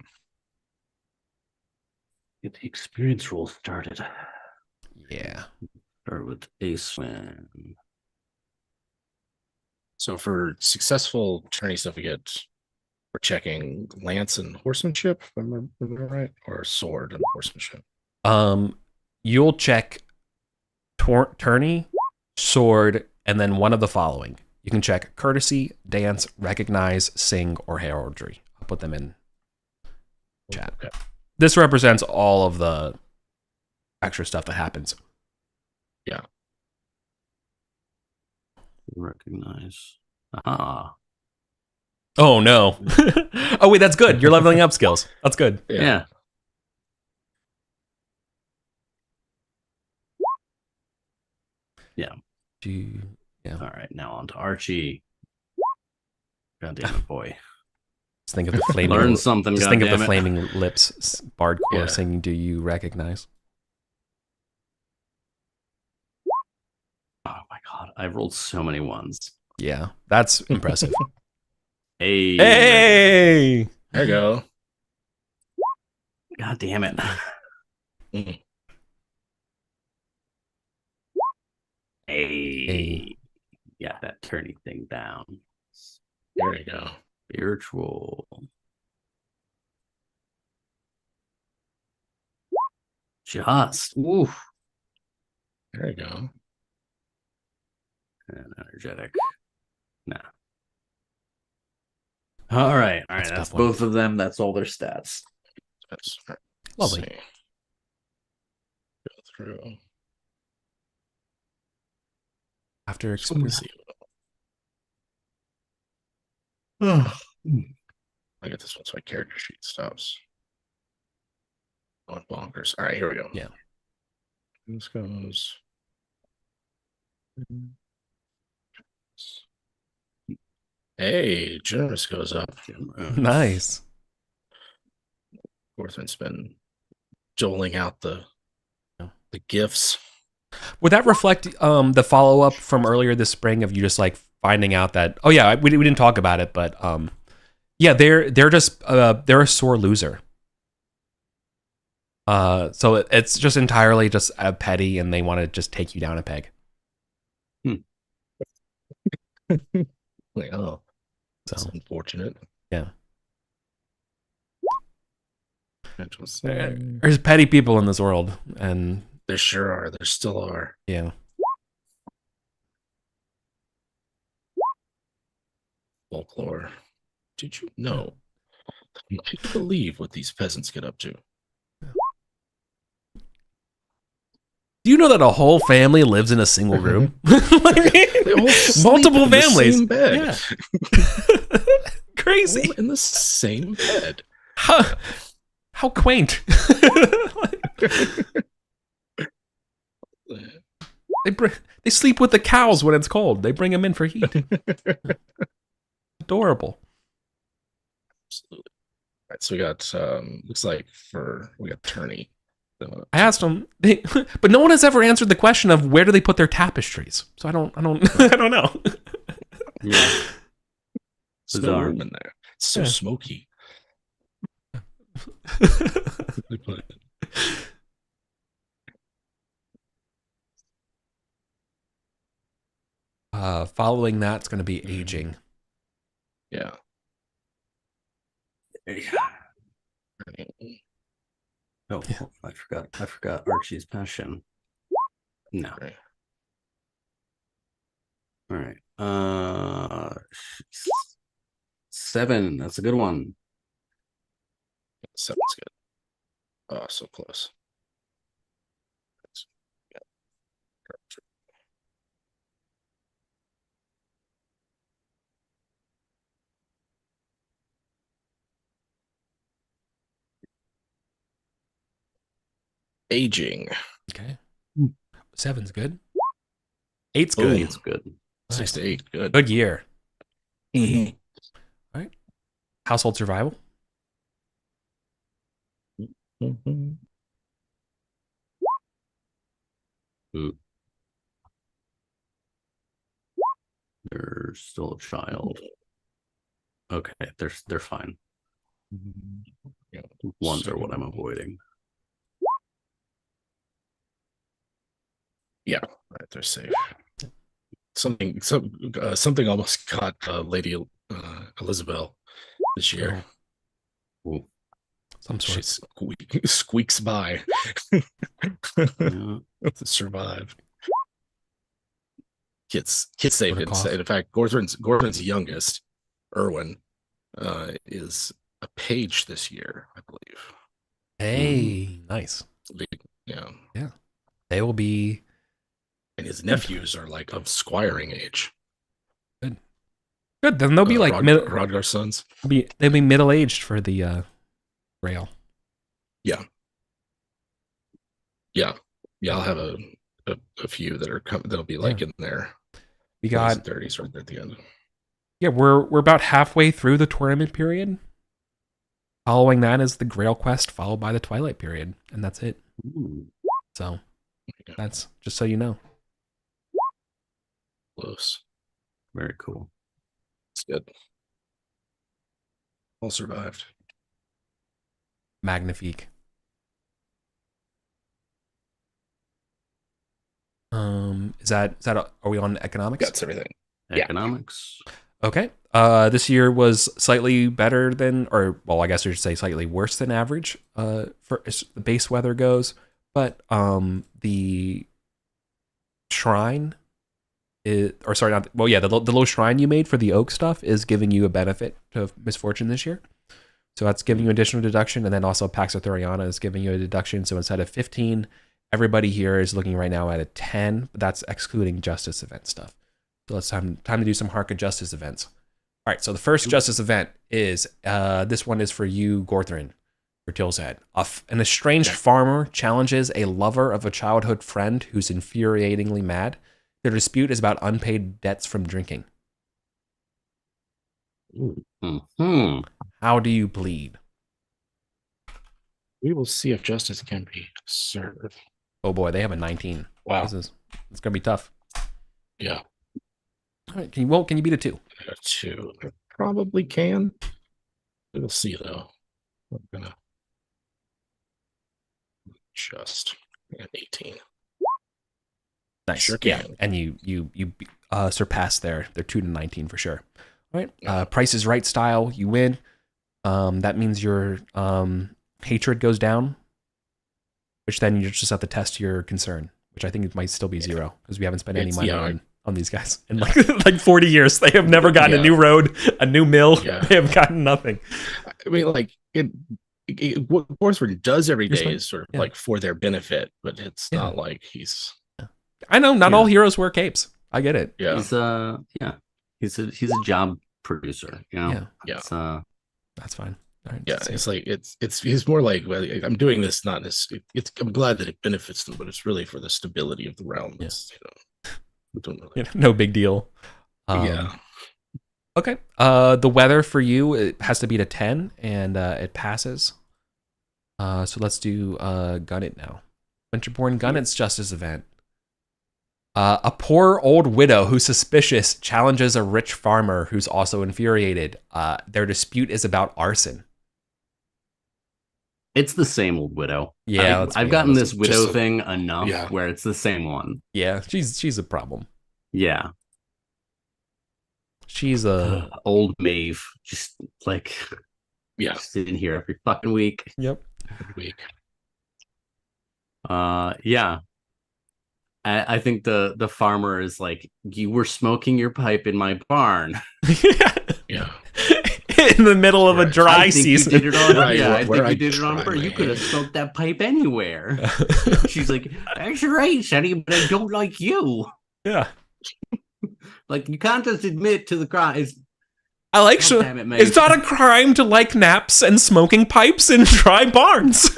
C: Get the experience roll started.
A: Yeah.
C: Start with a swim.
B: So for successful tourney stuff, we're checking lance and horsemanship, if I remember right, or sword and horsemanship.
A: You'll check tourney, sword, and then one of the following. You can check courtesy, dance, recognize, sing, or heraldry. I'll put them in chat.
B: Okay.
A: This represents all of the extra stuff that happens.
B: Yeah.
C: Recognize. Ah.
A: Oh no. Oh wait, that's good. You're leveling up skills. That's good.
C: Yeah. Yeah.
A: Yeah.
C: All right. Now on to Archie. God damn it, boy.
A: Just think of the flaming.
C: Learn something.
A: Just
C: God
A: think of
C: damn
A: the
C: it.
A: flaming lips bard core
B: Yeah.
A: singing. Do you recognize?
C: Oh my god, I've rolled so many ones.
A: Yeah, that's impressive.
C: Hey.
A: Hey.
B: There you go.
C: God damn it.
B: Mm.
C: Hey. Yeah, that turny thing down.
B: There you go.
C: Spiritual. Just. Oof.
B: There you go.
C: And energetic. Nah. All right.
A: That's a
C: That's
A: tough one.
C: both of them. That's all their stats.
B: That's right.
A: Lovely.
B: Let's see. Go through.
A: After
B: Let me
A: experience.
B: see. I get this one so my character sheet stops. Going bonkers. All right, here we go.
A: Yeah.
B: This goes. Hey, generous goes up.
A: Nice.
B: Gorthman's been doling out the gifts.
A: Would that reflect the follow up from earlier this spring of you just like finding out that we didn't talk about it, but yeah, they're just they're a sore loser. So it's just entirely just petty, and they want to just take you down a peg.
B: Like, oh, that's
A: So
B: unfortunate.
A: yeah,
B: There
A: there's petty people in this world, and
B: sure are. There still are.
A: yeah.
B: Folklore. Did you know? Can you believe what these peasants get up to?
A: Do you know that a whole family lives in a single room?
B: They all sleep
A: Multiple
B: in the
A: families.
B: same bed.
A: Yeah. Crazy.
B: All in the same bed.
A: How quaint. They sleep with the cows when it's cold. They bring them in for heat. Adorable.
B: Absolutely. All right, so we got looks like we got Turney.
A: I asked them, but no one has ever answered the question of where do they put their tapestries. So I don't I don't know.
C: Yeah.
B: Still
C: Bizarre.
B: room in there. It's so
A: Yeah.
B: smoky. They put it-
A: Following that, it's going to be aging.
B: Yeah.
C: Oh, I forgot Archie's passion. No.
B: Okay.
C: All right. 7. That's a good one.
B: 7's good. Oh, so close. Yeah. Aging.
A: Okay. 7's good. 8's good.
B: Ooh.
C: It's good.
B: 6 to 8. Good.
A: Good year.
B: Mhm.
A: All right. Household survival.
B: Mhm.
C: Ooh. They're still a child. Okay, they're fine.
B: Yeah.
C: Ones are what I'm avoiding.
B: Yeah, right, they're safe. Something almost got Lady Elizabeth this year.
A: Oh. Some sort.
B: She squeaks by
C: Yeah.
B: to survive. Kids safe.
A: What a cough.
B: In fact, Gordon's youngest, Erwin, is a page this year, I believe.
A: Hey, nice.
B: Yeah.
A: Yeah. They will be
B: And his nephews are like of squiring age.
A: good. Then they'll be like
B: Rodgar's sons.
A: they'll be middle aged for the Grail.
B: Yeah. I'll have a few that are coming. That'll be like in there.
A: We got
B: 30s right there at the end.
A: Yeah, we're about halfway through the tournament period. Following that is the Grail quest, followed by the Twilight period, and that's it.
C: Ooh.
A: So that's just so you know.
B: Close.
C: Very cool.
B: It's good. All survived.
A: Magnifique. Is that are we on economics?
B: That's everything.
C: Economics.
A: Okay. This year was slightly better than, or well, I guess I should say slightly worse than average. For as the base weather goes, but the shrine is, or sorry, not well, yeah, the low shrine you made for the oak stuff is giving you a benefit to misfortune this year. So that's giving you additional deduction, and then also Pax Arthuriana is giving you a deduction. So instead of 15, everybody here is looking right now at a 10, but that's excluding justice event stuff. So it's time to do some Hark of Justice events. All right, so the first justice event is, this one is for you, Gorthrin, for Till's Head. An estranged farmer challenges a lover of a childhood friend who's infuriatingly mad. Their dispute is about unpaid debts from drinking.
C: Mm-hmm.
A: How do you plead?
B: We will see if justice can be served.
A: Oh boy, they have a 19.
B: Wow.
A: It's gonna be tough.
B: Yeah.
A: All right, can you beat a 2?
B: A 2. I probably can. We'll see though. I'm gonna just an 18.
A: Nice.
B: Sure
A: Yeah,
B: can.
A: and you surpass their 2 to 19 for sure. All right. Price is Right style. You win. That means your hatred goes down, which then you just have to test your concern, which I think it might still be 0 because we haven't spent any money on these guys in like 40 years. They have never gotten a new road, a new mill.
B: Yeah.
A: They have gotten nothing.
B: I mean, like what Borthward does every day is sort of like for their benefit, but it's not like he's.
A: I know not all heroes wear capes. I get it.
B: Yeah.
C: He's a job producer. You know.
B: Yeah.
A: That's fine. All right,
B: yeah, it's like he's more like, well, I'm doing this not as I'm glad that it benefits them, but it's really for the stability of the realm. It's,
A: no big deal. Okay. The weather for you, it has to beat a 10, and it passes. So let's do Gun It now. Winterborn Gun It's Justice event. A poor old widow who's suspicious challenges a rich farmer who's also infuriated. Their dispute is about arson.
C: It's the same old widow.
A: Yeah,
C: I've gotten this widow thing enough where it's the same one.
A: Yeah, she's a problem.
C: Yeah.
A: She's a
C: old Maeve, just like sitting here every fucking week.
A: Yep.
B: Every week.
C: Yeah. I think the farmer is like, you were smoking your pipe in my barn.
B: Yeah.
A: In the middle of a dry season.
C: You did it on, I think you did it on her. You could have smoked that pipe anywhere. She's like, that's right, Sonny, but I don't like you.
A: Yeah.
C: Like, you can't just admit to the crime.
A: I like it's not a crime to like naps and smoking pipes in dry barns.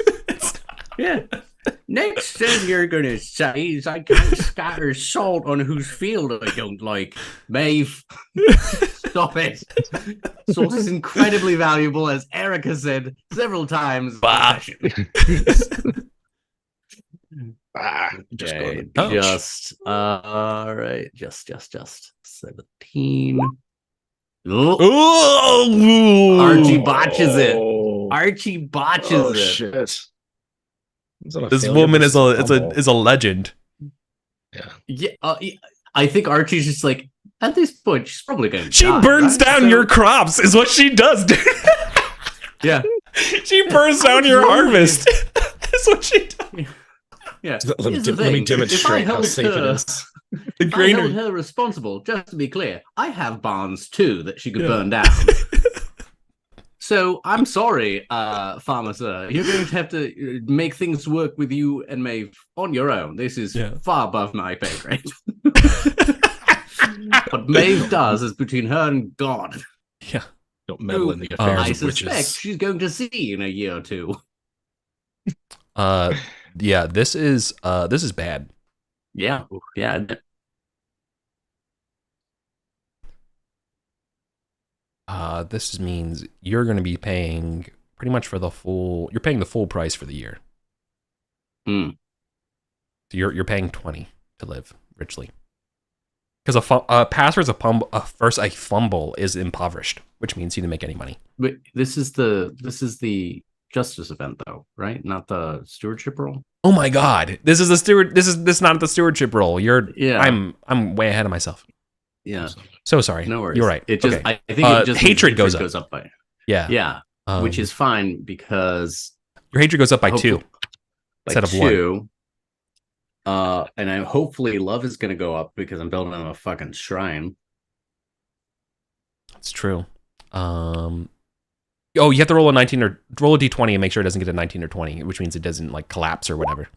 C: Yeah. Next thing you're gonna say is I can't scatter salt on whose field I don't like. Maeve, stop it. Salt is incredibly valuable, as Erica said several times.
A: Bah.
B: Just
C: Okay,
B: go to
C: just all right, just 17. Oh,
A: Ooh.
C: Archie botches it.
B: Oh,
C: Archie botches it.
B: shit.
A: This woman is a legend.
B: Yeah.
C: I think Archie's just like, at this point, she's probably gonna
A: She
C: die,
A: burns
C: right?
A: down your crops, is what she does, dude.
C: Yeah.
A: She burns down your harvest. That's what she does.
C: Yeah.
B: Let
C: Here's the
B: me
C: thing.
B: demonstrate
C: If I
B: how
C: held
B: safe it
C: her-
B: is.
A: The
C: If I held
A: grainer.
C: her responsible, just to be clear, I have barns too that she could
A: Yeah.
C: burn down. So I'm sorry, Farmer Sir. You're going to have to make things work with you and Maeve on your own. This is far above my pay grade. What Maeve does is between her and God.
A: Yeah.
B: Don't meddle in the
C: who
B: affairs
C: I
B: of
C: suspect
B: witches.
C: she's going to see in a year or two.
A: Yeah, this is bad.
C: Yeah.
A: This means you're going to be paying pretty much you're paying the full price for the year.
C: Hmm.
A: So you're paying 20 to live richly. Because a pass versus a fumble is impoverished, which means you didn't make any money.
C: But this is the justice event though, right? Not the stewardship role.
A: Oh my god. This is not the stewardship role. I'm way ahead of myself.
C: Yeah.
A: So sorry.
C: No worries.
A: You're right.
C: It just
A: Okay.
C: I think it just
A: hatred goes up.
C: by.
A: Yeah.
C: Yeah. Which is fine because
A: your hatred goes up by
C: hopefully-
A: 2 instead of 1.
C: And hopefully love is going to go up because I'm building them a fucking shrine.
A: That's true. You have to roll a 19 or roll a d20 and make sure it doesn't get a 19 or 20, which means it doesn't like collapse or whatever.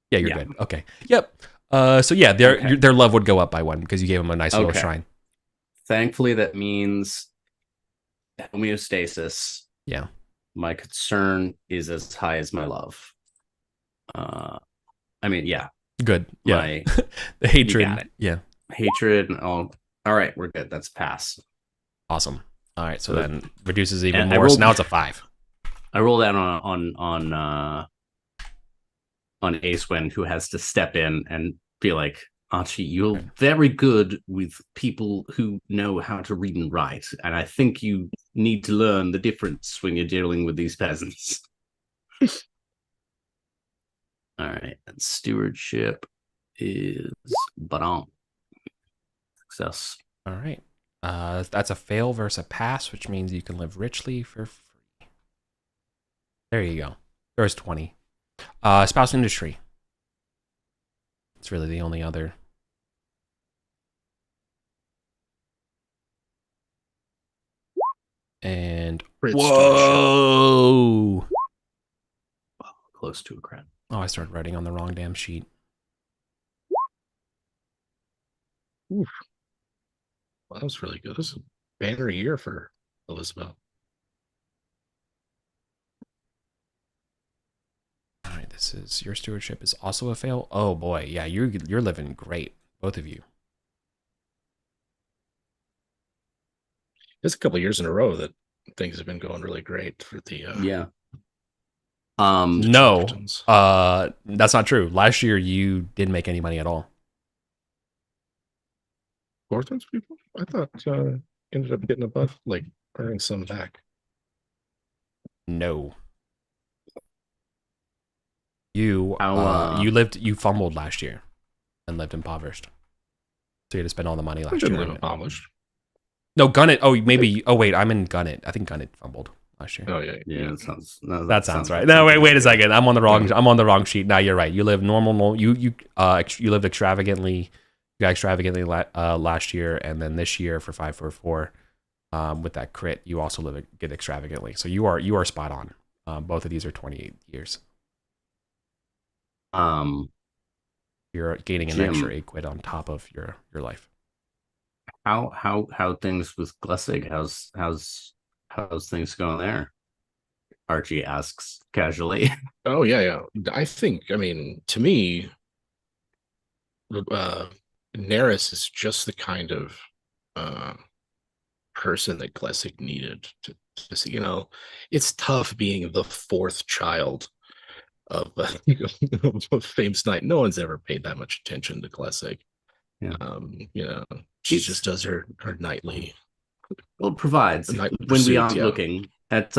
A: Yeah, you're good. Okay. Yep. So yeah, their love would go up by 1 because you gave them a nice little shrine.
C: Thankfully, that means homeostasis.
A: Yeah.
C: My concern is as high as my love. Yeah.
A: Good. Yeah. The hatred.
C: You got it.
A: Yeah.
C: Hatred. All right, we're good. That's pass.
A: Awesome. All right. So then reduces even
C: and
A: more. So now it's a 5.
C: I rolled out on Acewind, who has to step in and be like, Archie, you're very good with people who know how to read and write, and I think you need to learn the difference when you're dealing with these peasants. All right, and stewardship is success.
A: All right. That's a fail versus a pass, which means you can live richly for free. There you go. There's 20. Spouse industry. It's really the only other. And whoa!
C: Close to a crit.
A: Oh, I started writing on the wrong damn sheet.
B: Oof. Well, that was really good. This is a banner year for Elizabeth.
A: All right, this is your stewardship is also a fail. Oh boy, yeah, you're living great, both of you.
B: It's a couple of years in a row that things have been going really great for the
C: yeah.
A: No, that's not true. Last year you didn't make any money at all.
B: Gorton's people? I thought ended up getting above, like earning some back.
A: No. You fumbled last year and lived impoverished. So you had to spend all the money last
B: Didn't
A: year.
B: live impoverished.
A: No, Gunnet. Oh, maybe. Oh, wait. I'm in Gunnet. I think Gunnet fumbled last year.
B: Oh yeah.
C: Yeah,
A: That sounds right. No, wait a second. I'm on the wrong sheet. No, you're right. You live normal. You lived extravagantly. You got extravagantly last year, and then this year for 544, with that crit, you also get extravagantly. So you are spot on. Both of these are 28 years. You're gaining an extra 8 quid on top of your life.
C: How things with Glessig? How's things going there? Archie asks casually.
B: Oh yeah. I mean, to me, Neris is just the kind of uh person that Glessic needed to see. It's tough being the fourth child of a famous knight. No one's ever paid that much attention to Glessic.
C: Yeah.
B: She just does her nightly.
C: Well, it provides
B: Nightly
C: when we
B: pursuits,
C: aren't
B: yeah.
C: looking at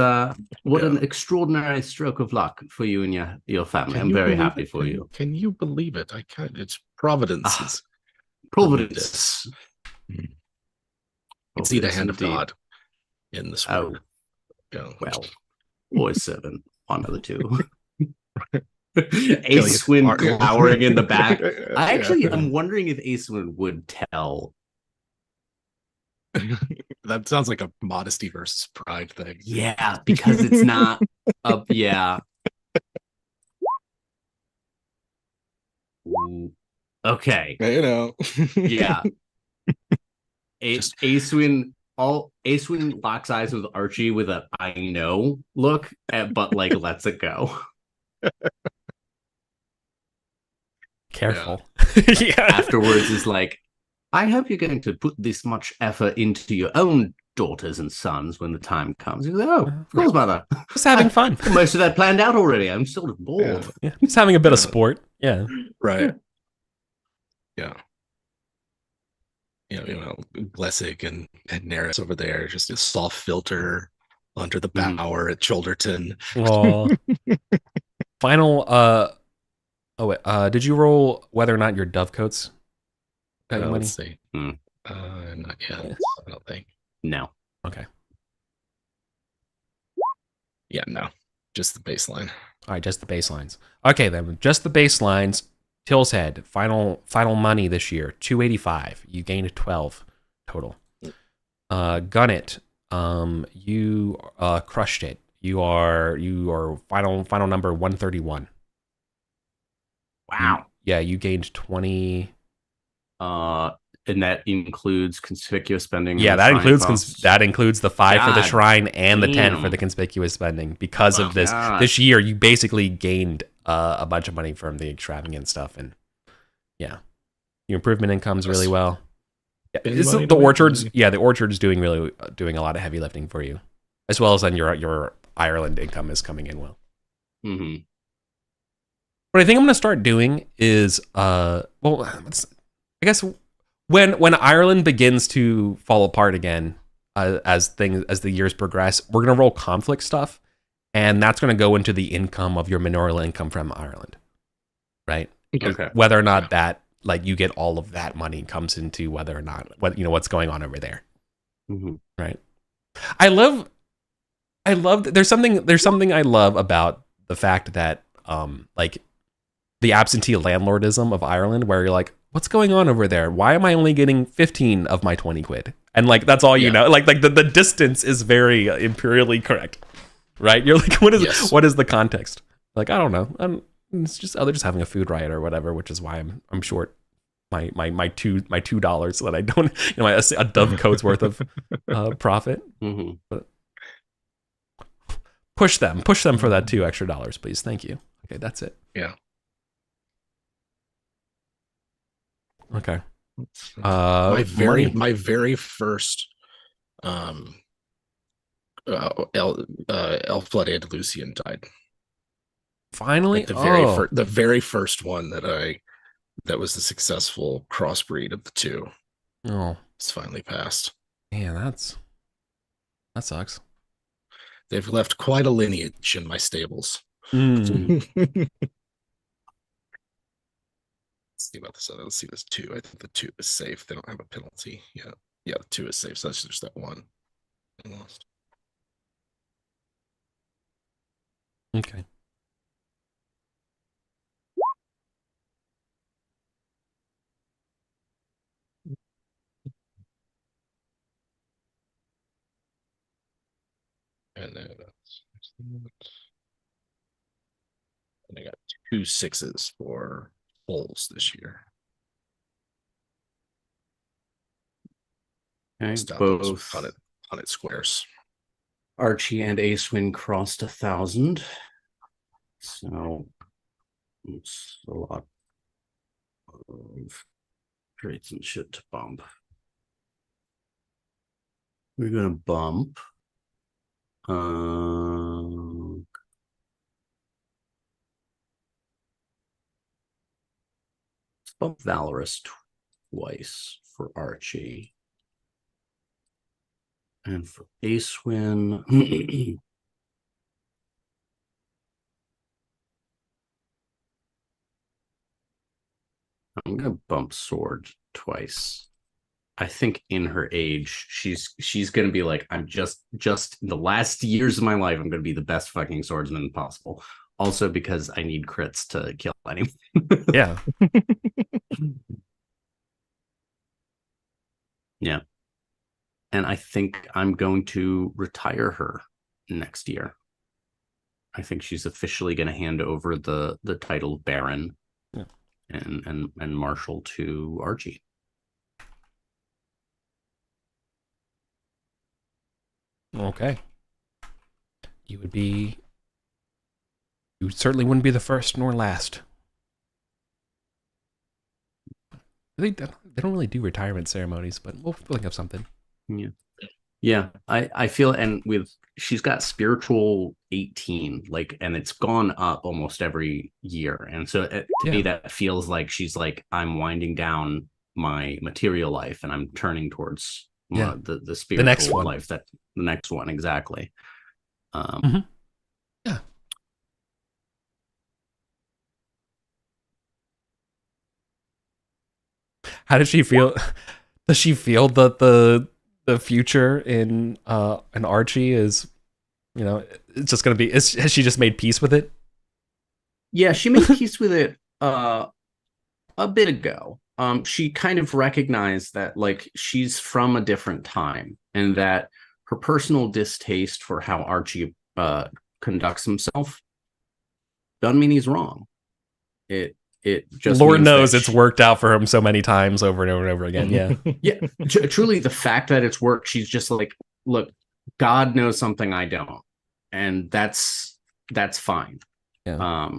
C: what an extraordinary stroke of luck for you and your family. I'm very happy for you.
B: Can you believe it? I can't. It's Providence. It's
C: Providence.
B: It's the hand of
C: indeed.
B: God in this
C: Oh,
B: work.
C: well, boy seven, one of the two. Acewin glowering in the back. I'm wondering if Acewin would tell.
B: That sounds like a modesty versus pride thing.
C: Yeah, because it's not up. Yeah. Okay. Yeah. Acewin locks eyes with Archie with a I know look, but like lets it go.
A: Careful.
C: Yeah. Afterwards is like, I hope you're going to put this much effort into your own daughters and sons when the time comes. He's like, oh, of course, mother.
A: Just having fun.
C: Most of that planned out already. I'm sort of bored.
A: Yeah. Just having a bit of sport. Yeah.
B: Right. Yeah. Glessic and Neris over there, just a soft filter under the bower at Cholderton.
A: Well, final. Did you roll whether or not your dovecoats got you money?
B: Let's see. Not yet. Yes. I don't think.
C: No.
A: Okay.
B: Yeah, no. Just the baseline.
A: All right, just the baselines. Okay, then just the baselines. Till's Head, final money this year, 285. You gained 12 total. Gun It, you crushed it. You are final number 131.
C: Wow.
A: You gained 20.
C: And that includes conspicuous spending.
A: Yeah, that includes the 5 for the shrine and the 10 for the conspicuous spending. Because of this year, you basically gained a bunch of money from the extravagant stuff, and yeah, your improvement income's really well. Yeah, the orchards. Yeah, the orchard's doing a lot of heavy lifting for you, as well as then your Ireland income is coming in well.
C: Mm-hmm.
A: What I think I'm going to start doing is, I guess when Ireland begins to fall apart again, as the years progress, we're going to roll conflict stuff, and that's going to go into the income of your manorial income from Ireland, right?
C: Okay.
A: Whether or not that, like, you get all of that money comes into whether or not what's going on over there, right? I love. There's something I love about the fact that like the absentee landlordism of Ireland, where you're like, what's going on over there? Why am I only getting 15 of my 20 quid? And like, that's all you know. Like the distance is very imperially correct, right? You're like, what is the context? Like, I don't know. It's just they're just having a food riot or whatever, which is why I'm short my $2 so that I don't a dovecoat's worth of profit.
C: Mm-hmm.
A: But push them for that $2 extra, please. Thank you. Okay, that's it.
B: Yeah.
A: Okay.
B: My very first elf blood Andalusian died.
A: Finally,
B: like the very first one that was the successful crossbreed of the two.
A: Oh,
B: it's finally passed.
A: Man, that sucks.
B: They've left quite a lineage in my stables.
A: Mm.
B: Let's see about this other. Let's see this 2. I think the 2 is safe. They don't have a penalty. Yeah, the 2 is safe. So that's just that 1 I lost.
A: Okay.
B: And then I got 2 6s for bowls this year.
C: Okay, both
B: on it squares.
C: Archie and Acewin crossed 1,000. So it's a lot of traits and shit to bump. We're gonna bump. Let's bump Vulgaris twice for Archie. And for Acewin, I'm gonna bump Sword twice. I think in her age, she's gonna be like, I'm just in the last years of my life, I'm gonna be the best fucking swordsman possible. Also because I need crits to kill anyone.
A: Yeah.
C: Yeah. And I think I'm going to retire her next year. I think she's officially going to hand over the title of Baron,
A: yeah,
C: and Marshal to Archie.
A: Okay. You certainly wouldn't be the first nor last. I think they don't really do retirement ceremonies, but we'll think of something.
C: Yeah. I feel, and she's got spiritual 18, like, and it's gone up almost every year, and so to me that feels like she's like, I'm winding down my material life and I'm turning towards the spiritual
A: next one.
C: life. That the next one, exactly.
A: Yeah. How does she feel? Does she feel that the future in an Archie is, it's just gonna be? Has she just made peace with it?
C: Yeah, she made peace with it a bit ago. She kind of recognized that, like, she's from a different time, and that her personal distaste for how Archie conducts himself doesn't mean he's wrong. It just
A: Lord knows it's worked out for him so many times over and over and over again. Yeah.
C: Yeah. Truly, the fact that it's worked, she's just like, look, God knows something I don't, and that's fine.
A: Yeah.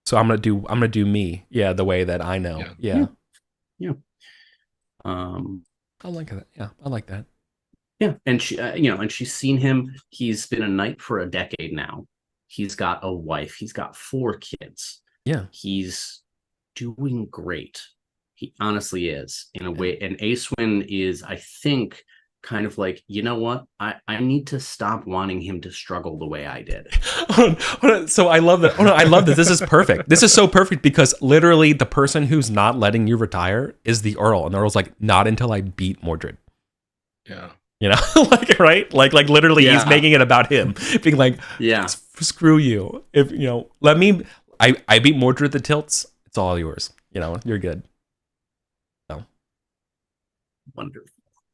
A: So I'm gonna do me. Yeah, the way that I know. Yeah. I like that. Yeah, I like that.
C: Yeah, and she, and she's seen him. He's been a knight for a decade now. He's got a wife. He's got 4 kids.
A: Yeah,
C: he's doing great. He honestly is, in a way. And Acewin is, I think, kind of like, you know what? I need to stop wanting him to struggle the way I did.
A: So I love that. I love this. This is perfect. This is so perfect because literally the person who's not letting you retire is the Earl. And the Earl's like, not until I beat Mordred.
B: Yeah.
A: Like, right? Like literally he's making it about him. Being like,
C: yeah,
A: screw you. If, let me, I beat Mordred the tilts. It's all yours. You're good. So.
C: Wonderful.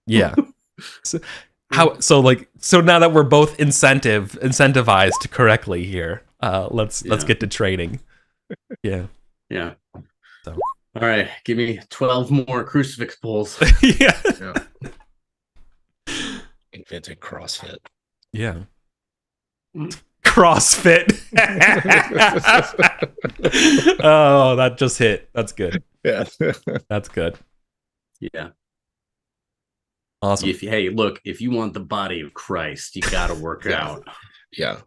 A: Yeah. So now that we're both incentivized correctly here, let's get to training. Yeah.
C: So
A: all
C: right, give me 12 more crucifix pulls.
A: Yeah.
B: Invented CrossFit.
A: Yeah. CrossFit. Oh, that just hit. That's good.
B: Yeah.
A: That's good.
C: Yeah.
A: Awesome.
C: If you want the body of Christ, you got to work out.
B: Yeah.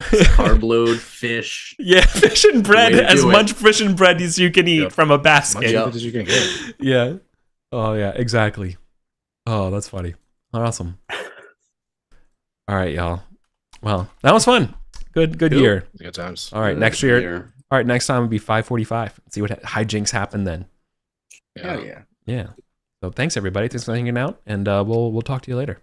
C: Carb load, fish.
A: Yeah, fish and bread. As much fish and bread as you can eat from a basket.
B: As much as you can get.
A: Yeah. Oh, yeah, exactly. Oh, that's funny. Awesome. All right, y'all. Well, that was fun. Good year.
B: Good times.
A: All right, next year. All right, next time will be 545. See what hijinks happen then.
C: Hell yeah.
A: Yeah. So thanks everybody. Thanks for hanging out, and we'll talk to you later.